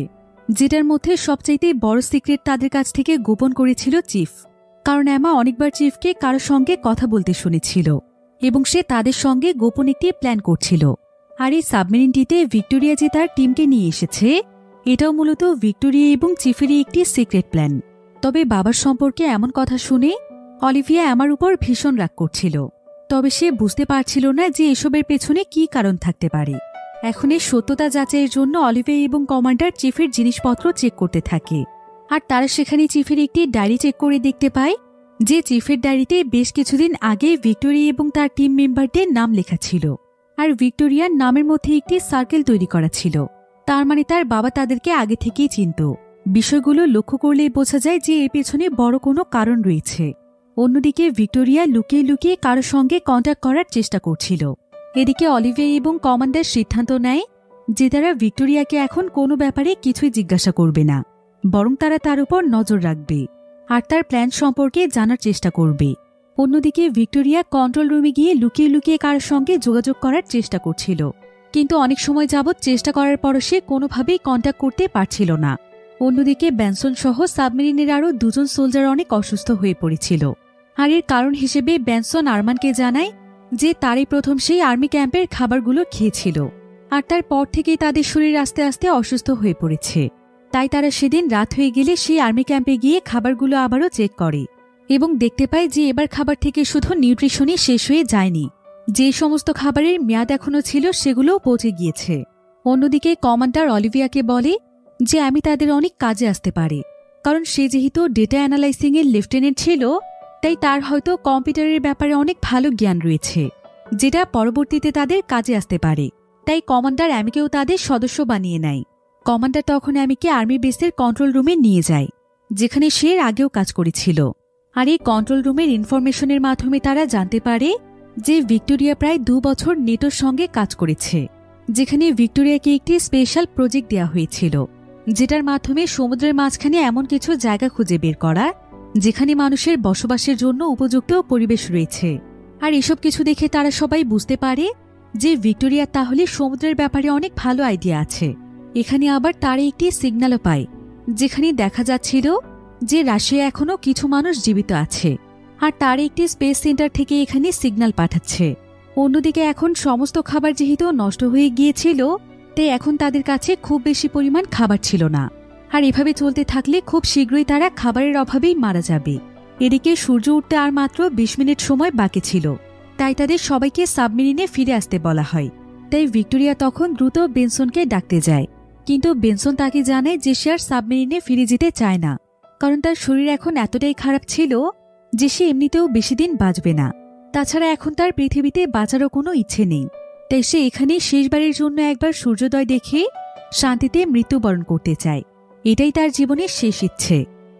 যেটার মধ্যে সবচাইতে বড় সিক্রেট তাদের কাছ থেকে গোপন করেছিল চিফ। কারণ অ্যামা অনেকবার চিফকে কারোর সঙ্গে কথা বলতে শুনেছিল এবং সে তাদের সঙ্গে গোপন একটি প্ল্যান করছিল। আর এই সাবমেরিনটিতে ভিক্টোরিয়া যে তার টিমকে নিয়ে এসেছে, এটাও মূলত ভিক্টোরিয়া এবং চিফেরই একটি সিক্রেট প্ল্যান। তবে বাবার সম্পর্কে এমন কথা শুনে অলিভিয়া অ্যামার উপর ভীষণ রাগ করছিল। তবে সে বুঝতে পারছিল না যে এসবের পেছনে কি কারণ থাকতে পারে। এখন এর সত্যতা যাচাইয়ের জন্য অলিভিয়া এবং কমান্ডার চিফের জিনিসপত্র চেক করতে থাকে। আর তারা সেখানে চিফের একটি ডায়েরি চেক করে দেখতে পায় যে চিফের ডায়েরিতে বেশ কিছুদিন আগে ভিক্টোরিয়া এবং তার টিম মেম্বারদের নাম লেখা ছিল। আর ভিক্টোরিয়ার নামের মধ্যে একটি সার্কেল তৈরি করা ছিল। তার মানে তার বাবা তাদেরকে আগে থেকেই চিনত। বিষয়গুলো লক্ষ্য করলেই বোঝা যায় যে এর পেছনে বড় কোনো কারণ রয়েছে। অন্যদিকে ভিক্টোরিয়া লুকিয়ে লুকিয়ে কারোর সঙ্গে কন্ট্যাক্ট করার চেষ্টা করছিল। এদিকে অলিভিয়া এবং কমান্ডার সিদ্ধান্ত নেয় যে তারা ভিক্টোরিয়াকে এখন কোনো ব্যাপারে কিছুই জিজ্ঞাসা করবে না, বরং তারা তার উপর নজর রাখবে আর তার প্ল্যান সম্পর্কে জানার চেষ্টা করবে। অন্যদিকে ভিক্টোরিয়া কন্ট্রোল রুমে গিয়ে লুকিয়ে লুকিয়ে কারোর সঙ্গে যোগাযোগ করার চেষ্টা করছিল, কিন্তু অনেক সময় যাবৎ চেষ্টা করার পরও সে কোনোভাবেই কন্ট্যাক্ট করতে পারছিল না। অন্যদিকে ব্যানসন সহ সাবমেরিনের আরও দুজন সোলজার অনেক অসুস্থ হয়ে পড়েছিল। আর এর কারণ হিসেবে ব্যানসন আরমানকে জানায় যে তারই প্রথম সেই আর্মি ক্যাম্পের খাবারগুলো খেয়েছিল, আর তারপর থেকেই তাদের শরীর আস্তে আস্তে অসুস্থ হয়ে পড়েছে। তাই তারা সেদিন রাত হয়ে গেলে সেই আর্মি ক্যাম্পে গিয়ে খাবারগুলো আবারও চেক করে এবং দেখতে পায় যে এবার খাবার থেকে শুধু নিউট্রিশনই শেষ হয়ে যায়নি, যে সমস্ত খাবারের মেয়াদ এখনও ছিল সেগুলোও পচে গিয়েছে। অন্যদিকে কমান্ডার অলিভিয়াকে বলে যে আমি তাদের অনেক কাজে আসতে পারে, কারণ সে যেহেতু ডেটা অ্যানালাইসিংয়ের লেফটেন্যান্ট ছিল, তাই তার হয়তো কম্পিউটারের ব্যাপারে অনেক ভালো জ্ঞান রয়েছে, যেটা পরবর্তীতে তাদের কাজে আসতে পারে। তাই কমান্ডার অ্যামিকেও তাদের সদস্য বানিয়ে নেয়। কমান্ডার তখন অ্যামিকে আর্মি বেসের কন্ট্রোল রুমে নিয়ে যায়, যেখানে সে আগেও কাজ করেছিল। আর এই কন্ট্রোল রুমের ইনফরমেশনের মাধ্যমে তারা জানতে পারে যে ভিক্টোরিয়া প্রায় 2 বছর নেটোর সঙ্গে কাজ করেছে, যেখানে ভিক্টোরিয়াকে একটি স্পেশাল প্রজেক্ট দেওয়া হয়েছিল, যেটার মাধ্যমে সমুদ্রের মাঝখানে এমন কিছু জায়গা খুঁজে বের করা যেখানে মানুষের বসবাসের জন্য উপযুক্ত পরিবেশ রয়েছে। আর এসব কিছু দেখে তারা সবাই বুঝতে পারে যে ভিক্টোরিয়া তাহলে সমুদ্রের ব্যাপারে অনেক ভালো আইডিয়া আছে। এখানে আবার তারা একটি সিগন্যালও পায়, যেখানে দেখা যাচ্ছিল যে রাশিয়া এখনও কিছু মানুষ জীবিত আছে, আর তার একটি স্পেস সেন্টার থেকে এখানে সিগন্যাল পাঠাচ্ছে। অন্যদিকে এখন সমস্ত খাবার যেহেতু নষ্ট হয়ে গিয়েছিল, তাই এখন তাদের কাছে খুব বেশি পরিমাণ খাবার ছিল না। আর এভাবে চলতে থাকলে খুব শীঘ্রই তারা খাবারের অভাবেই মারা যাবে। এদিকে সূর্য উঠতে আর মাত্র 20 মিনিট সময় বাকি ছিল, তাই তাদের সবাইকে সাবমেরিনে ফিরে আসতে বলা হয়। তাই ভিক্টোরিয়া তখন দ্রুত বেনসনকে ডাকতে যায়, কিন্তু বেনসন তাকে জানায় যে সে আর সাবমেরিনে ফিরে যেতে চায় না, কারণ তার শরীর এখন এতটাই খারাপ ছিল যে সে এমনিতেও বেশি দিন বাঁচবে না। তাছাড়া এখন তার পৃথিবীতে বাঁচারও কোনো ইচ্ছে নেই। তাই সে এখানেই শেষবারের জন্য একবার সূর্যোদয় দেখে শান্তিতে মৃত্যুবরণ করতে চায়। এটাই তার জীবনের শেষ ইচ্ছে।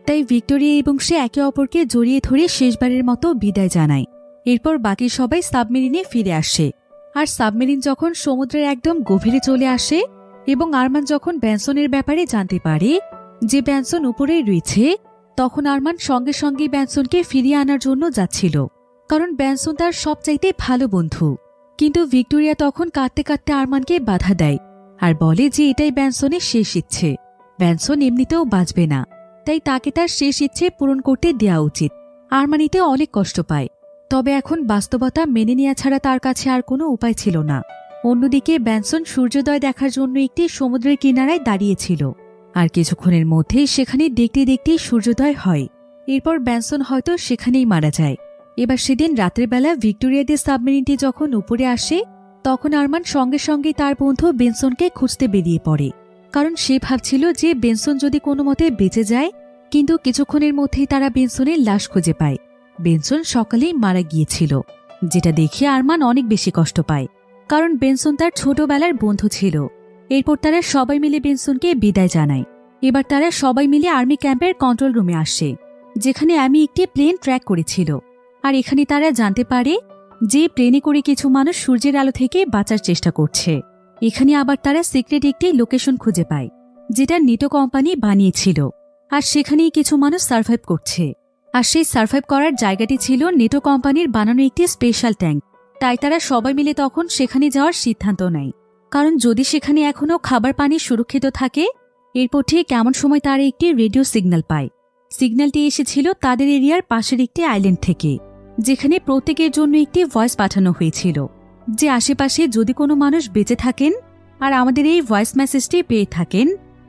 তাই ভিক্টোরিয়া এবং সে একে অপরকে জড়িয়ে ধরে শেষবারের মতো বিদায় জানায়। এরপর বাকি সবাই সাবমেরিনে ফিরে আসে। আর সাবমেরিন যখন সমুদ্রের একদম গভীরে চলে আসে এবং আরমান যখন ব্যানসনের ব্যাপারে জানতে পারে যে ব্যানসন উপরেই রয়েছে, তখন আরমান সঙ্গে সঙ্গে ব্যানসনকে ফিরিয়ে আনার জন্য যাচ্ছিল। কারণ ব্যানসন তার সবচাইতে ভালো বন্ধু। কিন্তু ভিক্টোরিয়া তখন কাঁদতে কাঁদতে আরমানকে বাধা দেয় আর বলে যে এটাই ব্যানসনের শেষ ইচ্ছে। ব্যানসন এমনিতেও বাঁচবে না, তাই তাকে তার শেষ ইচ্ছে পূরণ করতে দেওয়া উচিত। আরমান এতে অনেক কষ্ট পায়, তবে এখন বাস্তবতা মেনে নেওয়া ছাড়া তার কাছে আর কোনো উপায় ছিল না। অন্যদিকে ব্যানসন সূর্যোদয় দেখার জন্য একটি সমুদ্রের কিনারায় দাঁড়িয়েছিল, আর কিছুক্ষণের মধ্যেই সেখানে দেখতে দেখতে সূর্যোদয় হয়। এরপর ব্যানসন হয়তো সেখানেই মারা যায়। এবার সেদিন রাতের বেলা ভিক্টোরিয়াদের সাবমেরিনটি যখন উপরে আসে, তখন আরমান সঙ্গে সঙ্গে তার বন্ধু বেনসনকে খুঁজতে বেরিয়ে পড়ে, কারণ সে ভাবছিল যে বেনসন যদি কোনো মতে বেঁচে যায়। কিন্তু কিছুক্ষণের মধ্যেই তারা বেনসনের লাশ খুঁজে পায়। বেনসন সকালেই মারা গিয়েছিল, যেটা দেখে আরমান অনেক বেশি কষ্ট পায়, কারণ বেনসন তার ছোটবেলার বন্ধু ছিল। এরপর তারা সবাই মিলে বেনসনকে বিদায় জানায়। এবার তারা সবাই মিলে আর্মি ক্যাম্পের কন্ট্রোল রুমে আসে, যেখানে আমি একটি প্লেন ট্র্যাক করেছিল। আর এখানে তারা জানতে পারে যে প্লেনে করে কিছু মানুষ সূর্যের আলো থেকে বাঁচার চেষ্টা করছে। এখানে আবার তারা সিক্রেট একটি লোকেশন খুঁজে পায়, যেটা নেটো কোম্পানি বানিয়েছিল, আর সেখানেই কিছু মানুষ সার্ভাইভ করছে। আর সেই সার্ভাইভ করার জায়গাটি ছিল নেটো কোম্পানির বানানো একটি স্পেশাল ট্যাঙ্ক। তাই তারা সবাই মিলে তখন সেখানে যাওয়ার সিদ্ধান্ত নেয়, কারণ যদি সেখানে এখনও খাবার পানি সুরক্ষিত থাকে। এরপর ঠিক এমন সময় তারা একটি রেডিও সিগন্যাল পায়। সিগন্যালটি এসেছিল তাদের এরিয়ার পাশের একটি আইল্যান্ড থেকে, যেখানে প্রত্যেকের জন্য একটি ভয়েস পাঠানো হয়েছিল যে আশেপাশে যদি কোনো মানুষ বেঁচে থাকেন আর আমাদের এই ভয়েস মেসেজটি পেয়ে থাকেন,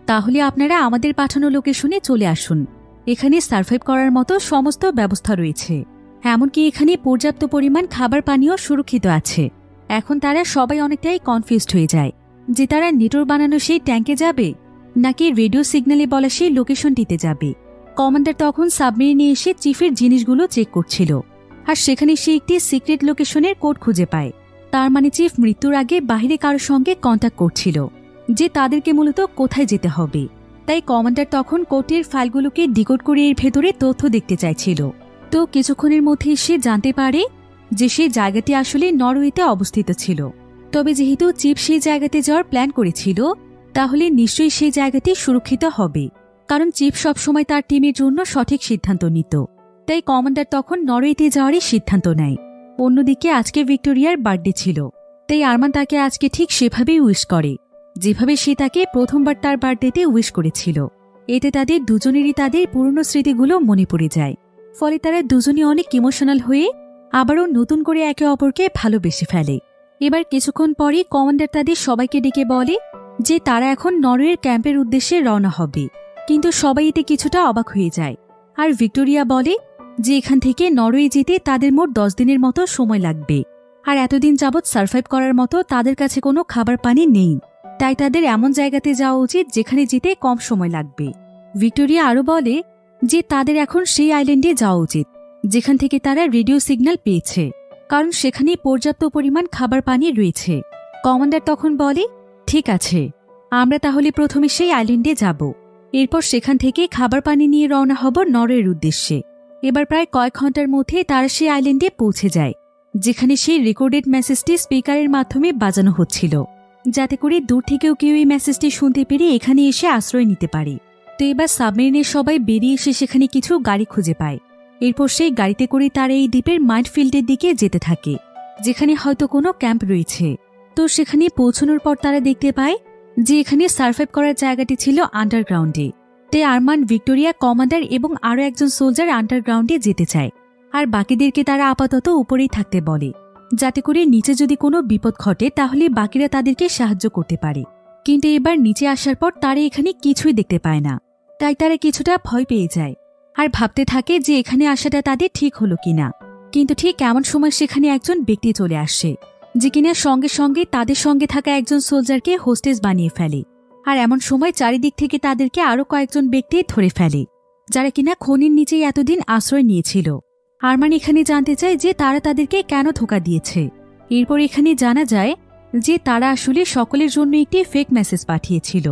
তাহলে আপনারা আমাদের পাঠানো লোকেশনে চলে আসুন। এখানে সার্ভাইভ করার মতো সমস্ত ব্যবস্থা রয়েছে, এমনকি এখানে পর্যাপ্ত পরিমাণ খাবার পানীয় সুরক্ষিত আছে। এখন তারা সবাই অনেকটাই কনফিউজড হয়ে যায় যে তারা নেটোর বানানো সেই ট্যাঙ্কে যাবে নাকি রেডিও সিগন্যালে বলা সেই লোকেশনটিতে যাবে। কমান্ডার তখন সাবমেরিনে এসে চিফের জিনিসগুলো চেক করছিল, আর সেখানে সে একটি সিক্রেট লোকেশনের কোড খুঁজে পায়। তার মানে চিফ মৃত্যুর আগে বাহিরে কারোর সঙ্গে কন্ট্যাক্ট করছিল যে তাদেরকে মূলত কোথায় যেতে হবে। তাই কমান্ডার তখন কোডের ফাইলগুলোকে ডিকোড করে এর ভেতরে তথ্য দেখতে চাইছিল। তো কিছুক্ষণের মধ্যে সে জানতে পারে যে সেই জায়গাটি আসলে নরওয়েতে অবস্থিত ছিল। তবে যেহেতু চিফ সেই জায়গাতে যাওয়ার প্ল্যান করেছিল, তাহলে নিশ্চয়ই সেই জায়গাটি সুরক্ষিত হবে, কারণ চিফ সবসময় তার টিমের জন্য সঠিক সিদ্ধান্ত নিত। তাই কমান্ডার তখন নরওয়েতে যাওয়ারই সিদ্ধান্ত নেয়। অন্যদিকে আজকে ভিক্টোরিয়ার বার্থডে ছিল, তাই আরমান তাকে আজকে ঠিক সেভাবেই উইশ করে যেভাবে সে তাকে প্রথমবার তার বার্থডেতে উইশ করেছিল। এতে তাদের দুজনেরই তাদের পুরনো স্মৃতিগুলো মনে পড়ে যায়। ফলে তারা দুজনই অনেক ইমোশনাল হয়ে আবারও নতুন করে একে অপরকে ভালোবেসে ফেলে। এবার কিছুক্ষণ পরই কমান্ডার তাদের সবাইকে ডেকে বলে যে তারা এখন নরওয়ের ক্যাম্পের উদ্দেশ্যে রওনা হবে। কিন্তু সবাই এতে কিছুটা অবাক হয়ে যায়। আর ভিক্টোরিয়া বলে যে এখান থেকে নরওয়ে যেতে তাদের মোট 10 দিনের মতো সময় লাগবে, আর এতদিন যাবৎ সার্ভাইভ করার মতো তাদের কাছে কোনো খাবার পানি নেই। তাই তাদের এমন জায়গাতে যাওয়া উচিত যেখানে যেতে কম সময় লাগবে। ভিক্টোরিয়া আরও বলে যে তাদের এখন সেই আইল্যান্ডে যাওয়া উচিত যেখান থেকে তারা রেডিও সিগন্যাল পেয়েছে, কারণ সেখানে পর্যাপ্ত পরিমাণ খাবার পানি রয়েছে। কমান্ডার তখন বলে ঠিক আছে, আমরা তাহলে প্রথমে সেই আইল্যান্ডে যাব, এরপর সেখান থেকে খাবার পানি নিয়ে রওনা হব নরওয়ের উদ্দেশ্যে। এবার প্রায় কয়েক ঘন্টার মধ্যে তারা সেই আইল্যান্ডে পৌঁছে যায়, যেখানে সেই রেকর্ডেড মেসেজটি স্পিকারের মাধ্যমে বাজানো হচ্ছিল, যাতে করে দূর থেকেও কেউ এই মেসেজটি শুনতে পেরে এখানে এসে আশ্রয় নিতে পারে। তো এবার সাবমেরিনের সবাই বেরিয়ে এসে সেখানে কিছু গাড়ি খুঁজে পায়। এরপর সেই গাড়িতে করে তারা এই দ্বীপের মাইনফিল্ডের দিকে যেতে থাকে, যেখানে হয়তো কোনো ক্যাম্প রয়েছে। তো সেখানে পৌঁছানোর পর তারা দেখতে পায় যে এখানে সার্ভাইভ করার জায়গাটি ছিল আন্ডারগ্রাউন্ডে। তাই আরমান, ভিক্টোরিয়া, কমান্ডার এবং আরও একজন সোলজার আন্ডারগ্রাউন্ডে যেতে চায়, আর বাকিদেরকে তারা আপাতত উপরেই থাকতে বলে, যাতে করে নিচে যদি কোনো বিপদ ঘটে তাহলে বাকিরা তাদেরকে সাহায্য করতে পারে। কিন্তু এবার নিচে আসার পর তারা এখানে কিছুই দেখতে পায় না, তাই তারা কিছুটা ভয় পেয়ে যায় আর ভাবতে থাকে যে এখানে আসাটা তাদের ঠিক হলো কিনা। কিন্তু ঠিক এমন সময় সেখানে একজন ব্যক্তি চলে আসে, যে কিনা সঙ্গে সঙ্গে তাদের সঙ্গে থাকা একজন সোলজারকে হোস্টেস বানিয়ে ফেলে। আর এমন সময় চারিদিক থেকে তাদেরকে আরও কয়েকজন ব্যক্তি ধরে ফেলে, যারা কিনা খনির নিচেই এতদিন আশ্রয় নিয়েছিল। আরমান এখানে জানতে চায় যে তারা তাদেরকে কেন ধোঁকা দিয়েছে। এরপর এখানে জানা যায় যে তারা আসলে সকলের জন্য একটি ফেক মেসেজ পাঠিয়েছিল,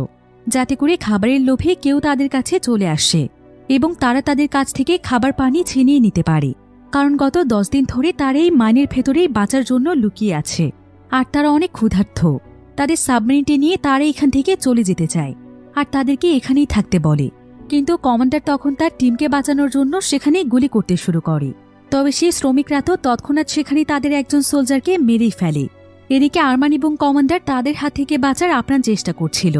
যাতে করে খাবারের লোভে কেউ তাদের কাছে চলে আসে এবং তারা তাদের কাছ থেকে খাবার পানি ছিনিয়ে নিতে পারে। কারণ গত 10 দিন ধরে তারা এই মাইনের ভেতরেই বাঁচার জন্য লুকিয়ে আছে, আর তারা অনেক ক্ষুধার্ত। তাদের সাবমেরিনটি নিয়ে তারা এখান থেকে চলে যেতে চায় আর তাদেরকে এখানেই থাকতে বলে। কিন্তু কমান্ডার তখন তার টিমকে বাঁচানোর জন্য সেখানে গুলি করতে শুরু করে। তবে সেই শ্রমিকরা তো তৎক্ষণাৎ সেখানে তাদের একজন সোলজারকে মেরেই ফেলে। এদিকে আরমান এবং কমান্ডার তাদের হাত থেকে বাঁচার আপ্রাণ চেষ্টা করছিল।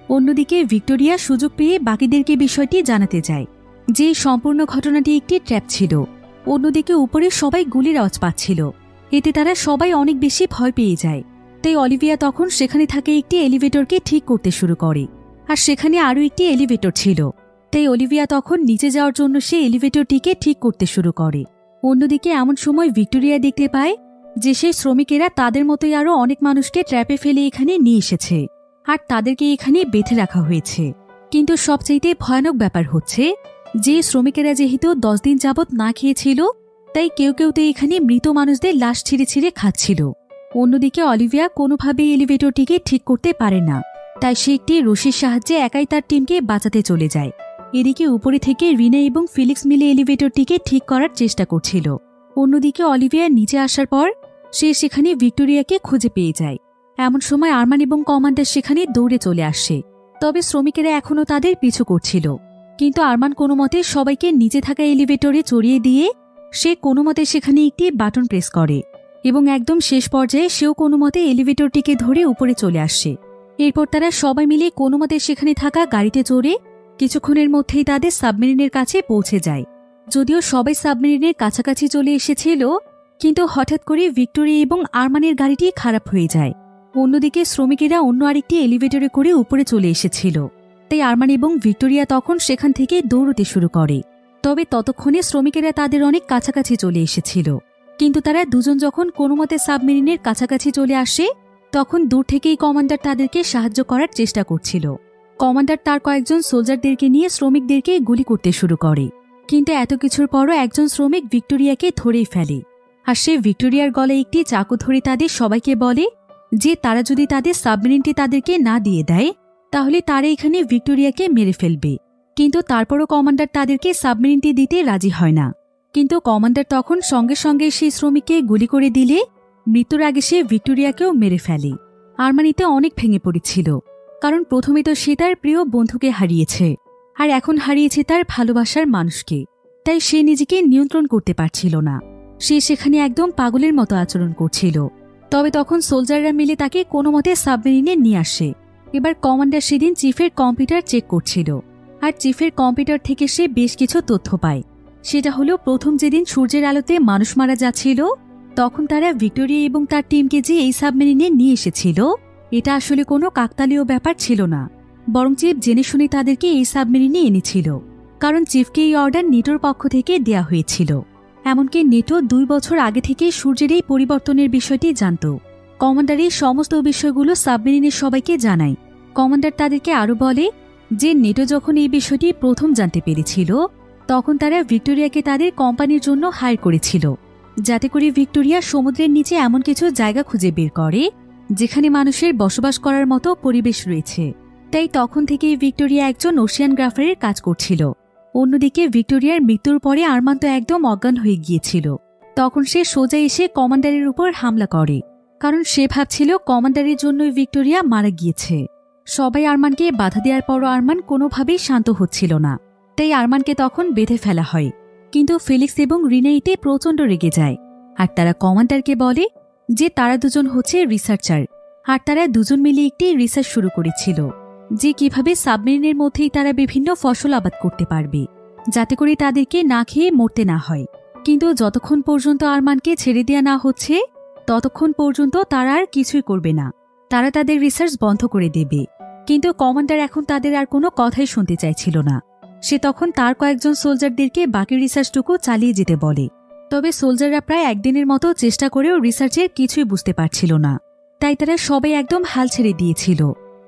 অন্যদিকে ভিক্টোরিয়া সুযোগ পেয়ে বাকিদেরকে বিষয়টি জানাতে যায় যে সম্পূর্ণ ঘটনাটি একটি ট্র্যাপ ছিল। অন্যদিকে উপরে সবাই গুলির আওয়াজ পাচ্ছিল, এতে তারা সবাই অনেক বেশি ভয় পেয়ে যায়। তাই অলিভিয়া তখন সেখানে থাকে একটি এলিভেটরকে ঠিক করতে শুরু করে, আর সেখানে আরও একটি এলিভেটর ছিল। তাই অলিভিয়া তখন নিচে যাওয়ার জন্য সে এলিভেটরটিকে ঠিক করতে শুরু করে। অন্যদিকে এমন সময় ভিক্টোরিয়া দেখতে পায় যে সেই শ্রমিকেরা তাদের মতোই আরও অনেক মানুষকে ট্র্যাপে ফেলে এখানে নিয়ে এসেছে, আর তাদেরকে এখানে বেঁধে রাখা হয়েছে। কিন্তু সবচাইতে ভয়ানক ব্যাপার হচ্ছে যে শ্রমিকেরা যেহেতু 10 দিন যাবৎ না খেয়েছিল, তাই কেউ কেউ তো এখানে মৃত মানুষদের লাশ ছিঁড়ে ছিঁড়ে খাচ্ছিল। অন্যদিকে অলিভিয়া কোনোভাবেই এলিভেটরটিকে ঠিক করতে পারে না, তাই সে একটি রশির সাহায্যে একাই তার টিমকে বাঁচাতে চলে যায়। এদিকে উপরে থেকে রিনা এবং ফিলিক্স মিলে এলিভেটরটিকে ঠিক করার চেষ্টা করছিল। অন্যদিকে অলিভিয়া নিচে আসার পর সে সেখানে ভিক্টোরিয়াকে খুঁজে পেয়ে যায়। এমন সময় আরমান এবং কমান্ডার সেখানে দৌড়ে চলে আসে, তবে শ্রমিকেরা এখনও তাদের পিছু করছিল। কিন্তু আরমান কোনো মতে সবাইকে নিচে থাকা এলিভেটরে চড়িয়ে দিয়ে সে কোনো মতে সেখানে একটি বাটন প্রেস করে এবং একদম শেষ পর্যায়ে সেও কোনো মতে এলিভেটরটিকে ধরে উপরে চলে আসে। এরপর তারা সবাই মিলে কোনো মতে সেখানে থাকা গাড়িতে চড়ে কিছুক্ষণের মধ্যেই তাদের সাবমেরিনের কাছে পৌঁছে যায়। যদিও সবাই সাবমেরিনের কাছাকাছি চলে এসেছিল, কিন্তু হঠাৎ করে ভিক্টোরিয়া এবং আরমানের গাড়িটি খারাপ হয়ে যায়। অন্যদিকে শ্রমিকেরা অন্য আরেকটি এলিভেটরে করে উপরে চলে এসেছিল, তাই আরমান এবং ভিক্টোরিয়া তখন সেখান থেকে দৌড়তে শুরু করে। তবে ততক্ষণে শ্রমিকেরা তাদের অনেক কাছাকাছি চলে এসেছিল। কিন্তু তারা দুজন যখন কোনো মতে সাবমেরিনের কাছাকাছি চলে আসে, তখন দূর থেকেই কমান্ডার তাদেরকে সাহায্য করার চেষ্টা করছিল। কমান্ডার তার কয়েকজন সোলজারদেরকে নিয়ে শ্রমিকদেরকে গুলি করতে শুরু করে, কিন্তু এত কিছুর পরও একজন শ্রমিক ভিক্টোরিয়াকে ধরেই ফেলে। আর সে ভিক্টোরিয়ার গলায় একটি চাকু ধরে তাদের সবাইকে বলে যে তারা যদি তাদের সাবমেরিনটি তাদেরকে না দিয়ে দেয় তাহলে তারা এখানে ভিক্টোরিয়াকে মেরে ফেলবে। কিন্তু তারপরও কমান্ডার তাদেরকে সাবমেরিনটি দিতে রাজি হয় না। কিন্তু কমান্ডার তখন সঙ্গে সঙ্গে সেই শ্রমিককে গুলি করে দিলে মৃত্যুর আগে সে ভিক্টোরিয়াকেও মেরে ফেলে। আরমানিতে অনেক ভেঙে পড়েছিল, কারণ প্রথমে তো সে তার প্রিয় বন্ধুকে হারিয়েছে, আর এখন হারিয়েছে তার ভালোবাসার মানুষকে। তাই সে নিজেকে নিয়ন্ত্রণ করতে পারছিল না। সে সেখানে একদম পাগলের মতো আচরণ করছিল। তবে তখন সোলজাররা মিলে তাকে কোনো মতে সাবমেরিনে নিয়ে আসে। এবার কমান্ডার সেদিন চিফের কম্পিউটার চেক করছিল, আর চিফের কম্পিউটার থেকে সে বেশ কিছু তথ্য পায়। সেটা হলো প্রথম যেদিন সূর্যের আলোতে মানুষ মারা যাচ্ছিল, তখন তারা ভিক্টোরিয়া এবং তার টিমকে যে এই সাবমেরিনে নিয়ে এসেছিল, এটা আসলে কোনো কাকতালীয় ব্যাপার ছিল না, বরং চিফ জেনে শুনে তাদেরকে এই সাবমেরিনে এনেছিল। কারণ চিফকে এই অর্ডার নেটোর পক্ষ থেকে দেয়া হয়েছিল। এমনকি নেটো 2 বছর আগে থেকে সূর্যের এই পরিবর্তনের বিষয়টি জানত। কমান্ডার এই সমস্ত বিষয়গুলো সাবমেরিনের সবাইকে জানায়। কমান্ডার তাদেরকে আরও বলে যে নেটো যখন এই বিষয়টি প্রথম জানতে পেরেছিল, তখন তারা ভিক্টোরিয়াকে তাদের কোম্পানির জন্য হায়ার করেছিল, যাতে করে ভিক্টোরিয়া সমুদ্রের নিচে এমন কিছু জায়গা খুঁজে বের করে যেখানে মানুষের বসবাস করার মতো পরিবেশ রয়েছে। তাই তখন থেকেই ভিক্টোরিয়া একজন ওশিয়ানগ্রাফারের কাজ করছিল। অন্যদিকে ভিক্টোরিয়ার মৃত্যুর পরে আরমান তো একদম অজ্ঞান হয়ে গিয়েছিল। তখন সে সোজা এসে কমান্ডারের উপর হামলা করে, কারণ সে ভাবছিল কমান্ডারের জন্যই ভিক্টোরিয়া মারা গিয়েছে। সবাই আরমানকে বাধা দেওয়ার পরও আরমান কোনোভাবেই শান্ত হচ্ছিল না, তাই আরমানকে তখন বেঁধে ফেলা হয়। কিন্তু ফেলিক্স এবং রিনেইতে প্রচণ্ড রেগে যায়, আর তারা কমান্ডারকে বলে যে তারা দুজন হচ্ছে রিসার্চার, আর তারা দুজন মিলে একটি রিসার্চ শুরু করেছিল যে কিভাবে সাবমেরিনের মধ্যেই তারা বিভিন্ন ফসল আবাদ করতে পারবে, যাতে করে তাদেরকে না খেয়ে মরতে না হয়। কিন্তু যতক্ষণ পর্যন্ত আরমানকে ছেড়ে দেওয়া না হচ্ছে, ততক্ষণ পর্যন্ত তারা আর কিছুই করবে না। তারা তাদের রিসার্চ বন্ধ করে দেবে। কিন্তু কমান্ডার এখন তাদের আর কোনো কথাই শুনতে চাইছিল না। সে তখন তার কয়েকজন সোলজারদেরকে বাকি রিসার্চটুকু চালিয়ে যেতে বলে। তবে সোলজাররা প্রায় একদিনের মতো চেষ্টা করেও রিসার্চের কিছুই বুঝতে পারছিল না, তাই তারা সবাই একদম হাল ছেড়ে দিয়েছিল।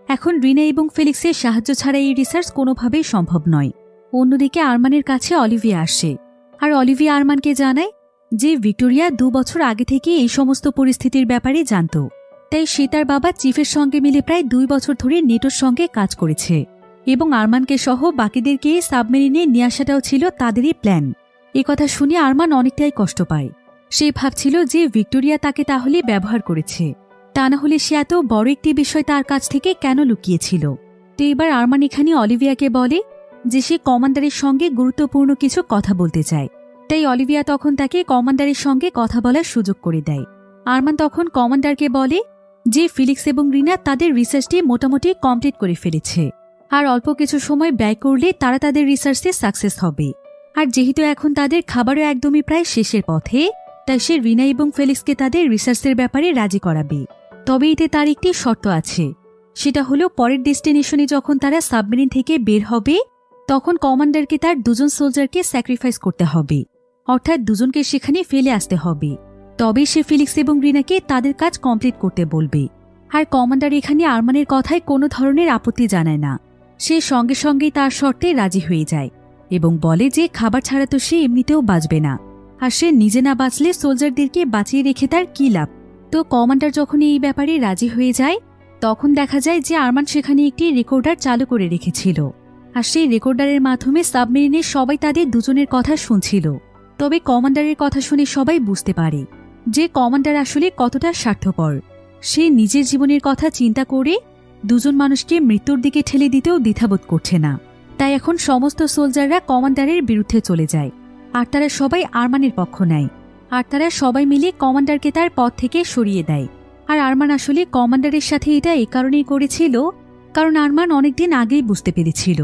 এখন রিনা এবং ফেলিক্সের সাহায্য ছাড়া এই রিসার্চ কোনোভাবেই সম্ভব নয়। অন্যদিকে আরমানের কাছে অলিভিয়া আসে, আর অলিভিয়া আরমানকে জানায় যে ভিক্টোরিয়া 2 বছর আগে থেকে এই সমস্ত পরিস্থিতির ব্যাপারে জানত। তাই সে তার বাবা চিফের সঙ্গে মিলে প্রায় 2 বছর ধরে নেটোর সঙ্গে কাজ করেছে, এবং আরমানকে সহ বাকিদেরকে সাবমেরিনে নিয়ে আসাটাও ছিল তাদেরই প্ল্যান। কথা শুনে আরমান অনেকটাই কষ্ট পায়। সে ভাবছিল যে ভিক্টোরিয়া তাকে তাহলে ব্যবহার করেছে, তা না হলে সে এত বড় একটি বিষয় তার কাছ থেকে কেন লুকিয়েছিল। তো এবার আরমান এখানে অলিভিয়াকে বলে যে সে কমান্ডারের সঙ্গে গুরুত্বপূর্ণ কিছু কথা বলতে চায়। তাই অলিভিয়া তখন তাকে কমান্ডারের সঙ্গে কথা বলার সুযোগ করে দেয়। আরমান তখন কমান্ডারকে বলে যে ফিলিক্স এবং রিনা তাদের রিসার্চটি মোটামুটি কমপ্লিট করে ফেলেছে, আর অল্প কিছু সময় ব্যয় করলে তারা তাদের রিসার্চে সাকসেস হবে। আর যেহেতু এখন তাদের খাবারও একদমই প্রায় শেষের পথে, তাই সে রিনা এবং ফেলিক্সকে তাদের রিসার্চের ব্যাপারে রাজি করাবে। তবে এতে তার একটি শর্ত আছে, সেটা হলো পরের ডেস্টিনেশনে যখন তারা সাবমেরিন থেকে বের হবে তখন কমান্ডারকে তার 2জন সোলজারকে স্যাক্রিফাইস করতে হবে, অর্থাৎ 2জনকে সেখানে ফেলে আসতে হবে। তবে সে ফিলিক্স এবং রিনাকে তাদের কাজ কমপ্লিট করতে বলবে। আর কমান্ডার এখানে আরমানের কথায় কোনো ধরনের আপত্তি জানায় না। সে সঙ্গে সঙ্গেই তার শর্তে রাজি হয়ে যায় এবং বলে যে খাবার ছাড়া তো সে এমনিতেও বাঁচবে না, আর সে নিজে না বাঁচলে সোলজারদেরকে বাঁচিয়ে রেখে তার কী লাভ। তো কমান্ডার যখন এই ব্যাপারে রাজি হয়ে যায় তখন দেখা যায় যে আরমান সেখানে একটি রেকর্ডার চালু করে রেখেছিল, আর সেই রেকর্ডারের মাধ্যমে সাবমেরিনের সবাই তাদের 2জনের কথা শুনছিল। তবে কমান্ডারের কথা শুনে সবাই বুঝতে পারে যে কমান্ডার আসলে কতটা স্বার্থপর। সে নিজের জীবনের কথা চিন্তা করে 2জন মানুষকে মৃত্যুর দিকে ঠেলে দিতেও দ্বিধাবোধ করছে না। তাই এখন সমস্ত সোলজাররা কমান্ডারের বিরুদ্ধে চলে যায়, আর তারা সবাই আরমানের পক্ষ নেয়, আর তারা সবাই মিলে কমান্ডারকে তার পথ থেকে সরিয়ে দেয়। আর আরমান আসলে কমান্ডারের সাথে এটা এই কারণেই করেছিল কারণ আরমান অনেকদিন আগেই বুঝতে পেরেছিল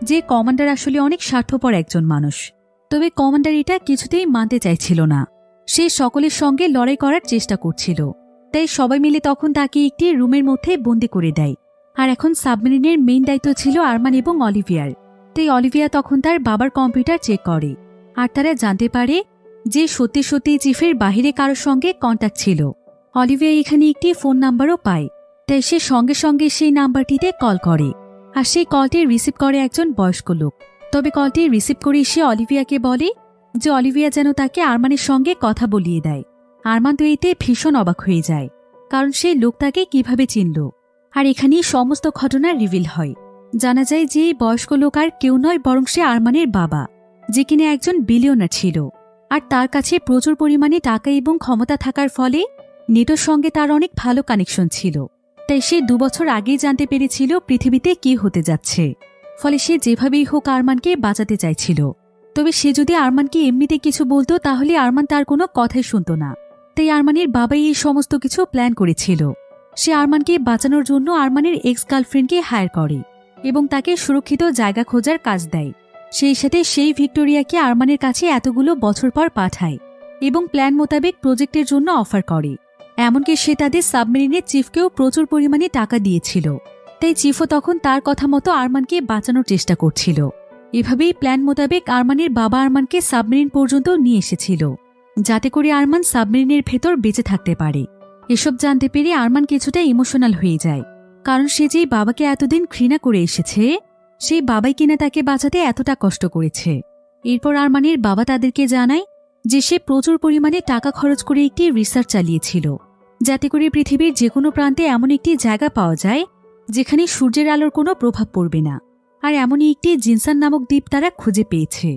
যে কমান্ডার আসলে অনেক স্বার্থপর একজন মানুষ। তবে কমান্ডার এটা কিছুতেই মানতে চাইছিল না। সে সকলের সঙ্গে লড়াই করার চেষ্টা করছিল, তাই সবাই মিলে তখন তাকে একটি রুমের মধ্যে বন্দি করে দেয়। আর এখন সাবমেরিনের মেইন দায়িত্ব ছিল আরমান এবং অলিভিয়ার। তাই অলিভিয়া তখন তার বাবার কম্পিউটার চেক করে, আর তারা জানতে পারে যে সত্যি সত্যি চিফের বাহিরে কারোর সঙ্গে কন্ট্যাক্ট ছিল। অলিভিয়া এখানে একটি ফোন নাম্বারও পায়, তাই সে সঙ্গে সঙ্গে সেই নাম্বারটিতে কল করে, আর সেই কলটি রিসিভ করে একজন বয়স্ক লোক। তবে কলটি রিসিভ করে সে অলিভিয়াকে বলে যে অলিভিয়া যেন তাকে আরমানের সঙ্গে কথা বলিয়ে দেয়। আরমান তো এতে ভীষণ অবাক হয়ে যায়, কারণ সেই লোক তাকে কিভাবে চিনল। আর এখানেই সমস্ত ঘটনা রিভিল হয়। জানা যায় যে বয়স্ক লোক আর কেউ নয় বরং সে আরমানের বাবা, যে কিনা একজন বিলিয়নার ছিল, আর তার কাছে প্রচুর পরিমাণে টাকা এবং ক্ষমতা থাকার ফলে নেটোর সঙ্গে তার অনেক ভালো কানেকশন ছিল। তাই সে 2 বছর আগেই জানতে পেরেছিল পৃথিবীতে কি হতে যাচ্ছে। ফলে সে যেভাবেই হোক আরমানকে বাঁচাতে চাইছিল। তবে সে যদি আরমানকে এমনিতে কিছু বলতো তাহলে আরমান তার কোনো কথাই শুনত না। তাই আরমানের বাবাই এই সমস্ত কিছু প্ল্যান করেছিল। সে আরমানকে বাঁচানোর জন্য আরমানের এক্স গার্লফ্রেন্ডকে হায়ার করে এবং তাকে সুরক্ষিত জায়গা খোঁজার কাজ দেয়। সেই সাথে সেই ভিক্টোরিয়াকে আরমানের কাছে এতগুলো বছর পর পাঠায় এবং প্ল্যান মোতাবেক প্রজেক্টের জন্য অফার করে। এমনকি সে তাদের সাবমেরিনের চিফকেও প্রচুর পরিমাণে টাকা দিয়েছিল। তাই চিফও তখন তার কথা মতো আরমানকে বাঁচানোর চেষ্টা করছিল। এভাবেই প্ল্যান মোতাবেক আরমানের বাবা আরমানকে সাবমেরিন পর্যন্ত নিয়ে এসেছিল, যাতে করে আরমান সাবমেরিনের ভেতর বেঁচে থাকতে পারে। এসব জানতে পেরে আরমান কিছুটা ইমোশনাল হয়ে যায়, কারণ সে যেই বাবাকে এতদিন ঘৃণা করে এসেছে সেই বাবাই কিনা তাকে বাঁচাতে এতটা কষ্ট করেছে। এরপর আরমানের বাবা তাদেরকে জানায় যে সে প্রচুর পরিমাণে টাকা খরচ করে একটি রিসার্চ চালিয়েছিল, যাতে করে পৃথিবীর যে কোনো প্রান্তে এমন একটি জায়গা পাওয়া যায় যেখানে সূর্যের আলোর কোনো প্রভাব পড়বে না। আর এমনই একটি জিনসান নামক দ্বীপ তারা খুঁজে পেয়েছে,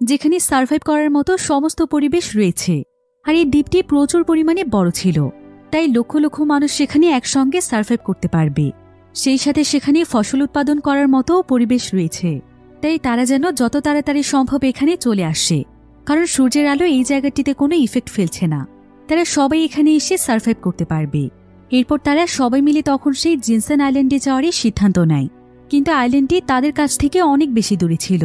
যেখানে সার্ভাইভ করার মতো সমস্ত পরিবেশ রয়েছে। আর এই দ্বীপটি প্রচুর পরিমাণে বড় ছিল, তাই লক্ষ লক্ষ মানুষ সেখানে একসঙ্গে সার্ভাইভ করতে পারবে। সেই সাথে সেখানে ফসল উৎপাদন করার মতো পরিবেশ রয়েছে। তাই তারা যেন যত তাড়াতাড়ি সম্ভব এখানে চলে আসে, কারণ সূর্যের আলো এই জায়গাটিতে কোনো ইফেক্ট ফেলছে না। তারা সবাই এখানে এসে সার্ভাইভ করতে পারবে। এরপর তারা সবাই মিলে তখন সেই জিনসান আইল্যান্ডে যাওয়ারই সিদ্ধান্ত নেয়। কিন্তু আইল্যান্ডটি তাদের কাছ থেকে অনেক বেশি দূরে ছিল,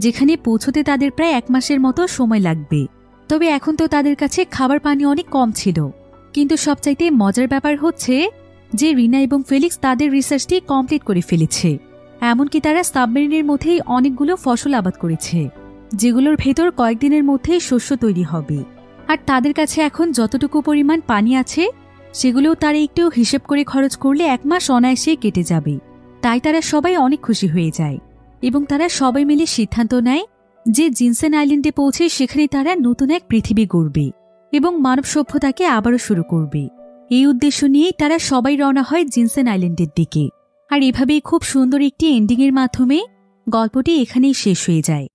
যেখানে পৌঁছতে তাদের প্রায় 1 মাসের মতো সময় লাগবে। তবে এখন তো তাদের কাছে খাবার পানি অনেক কম ছিল। কিন্তু সবচাইতে মজার ব্যাপার হচ্ছে যে রিনা এবং ফেলিক্স তাদের রিসার্চটি কমপ্লিট করে ফেলেছে। এমনকি তারা সাবমেরিনের মধ্যেই অনেকগুলো ফসল আবাদ করেছে, যেগুলোর ভেতর কয়েকদিনের মধ্যেই শস্য তৈরি হবে। আর তাদের কাছে এখন যতটুকু পরিমাণ পানি আছে সেগুলোও তারা একটু হিসেব করে খরচ করলে 1 মাস অনায়াসে কেটে যাবে। তাই তারা সবাই অনেক খুশি হয়ে যায় এবং তারা সবাই মিলে সিদ্ধান্ত নেয় যে জিনসান আইল্যান্ডে পৌঁছে সেখানে তারা নতুন এক পৃথিবী গড়বে এবং মানব সভ্যতাকে আবারও শুরু করবে। এই উদ্দেশ্য নিয়েই তারা সবাই রওনা হয় জিনসান আইল্যান্ডের দিকে। আর এভাবেই খুব সুন্দর একটি এন্ডিংয়ের মাধ্যমে গল্পটি এখানেই শেষ হয়ে যায়।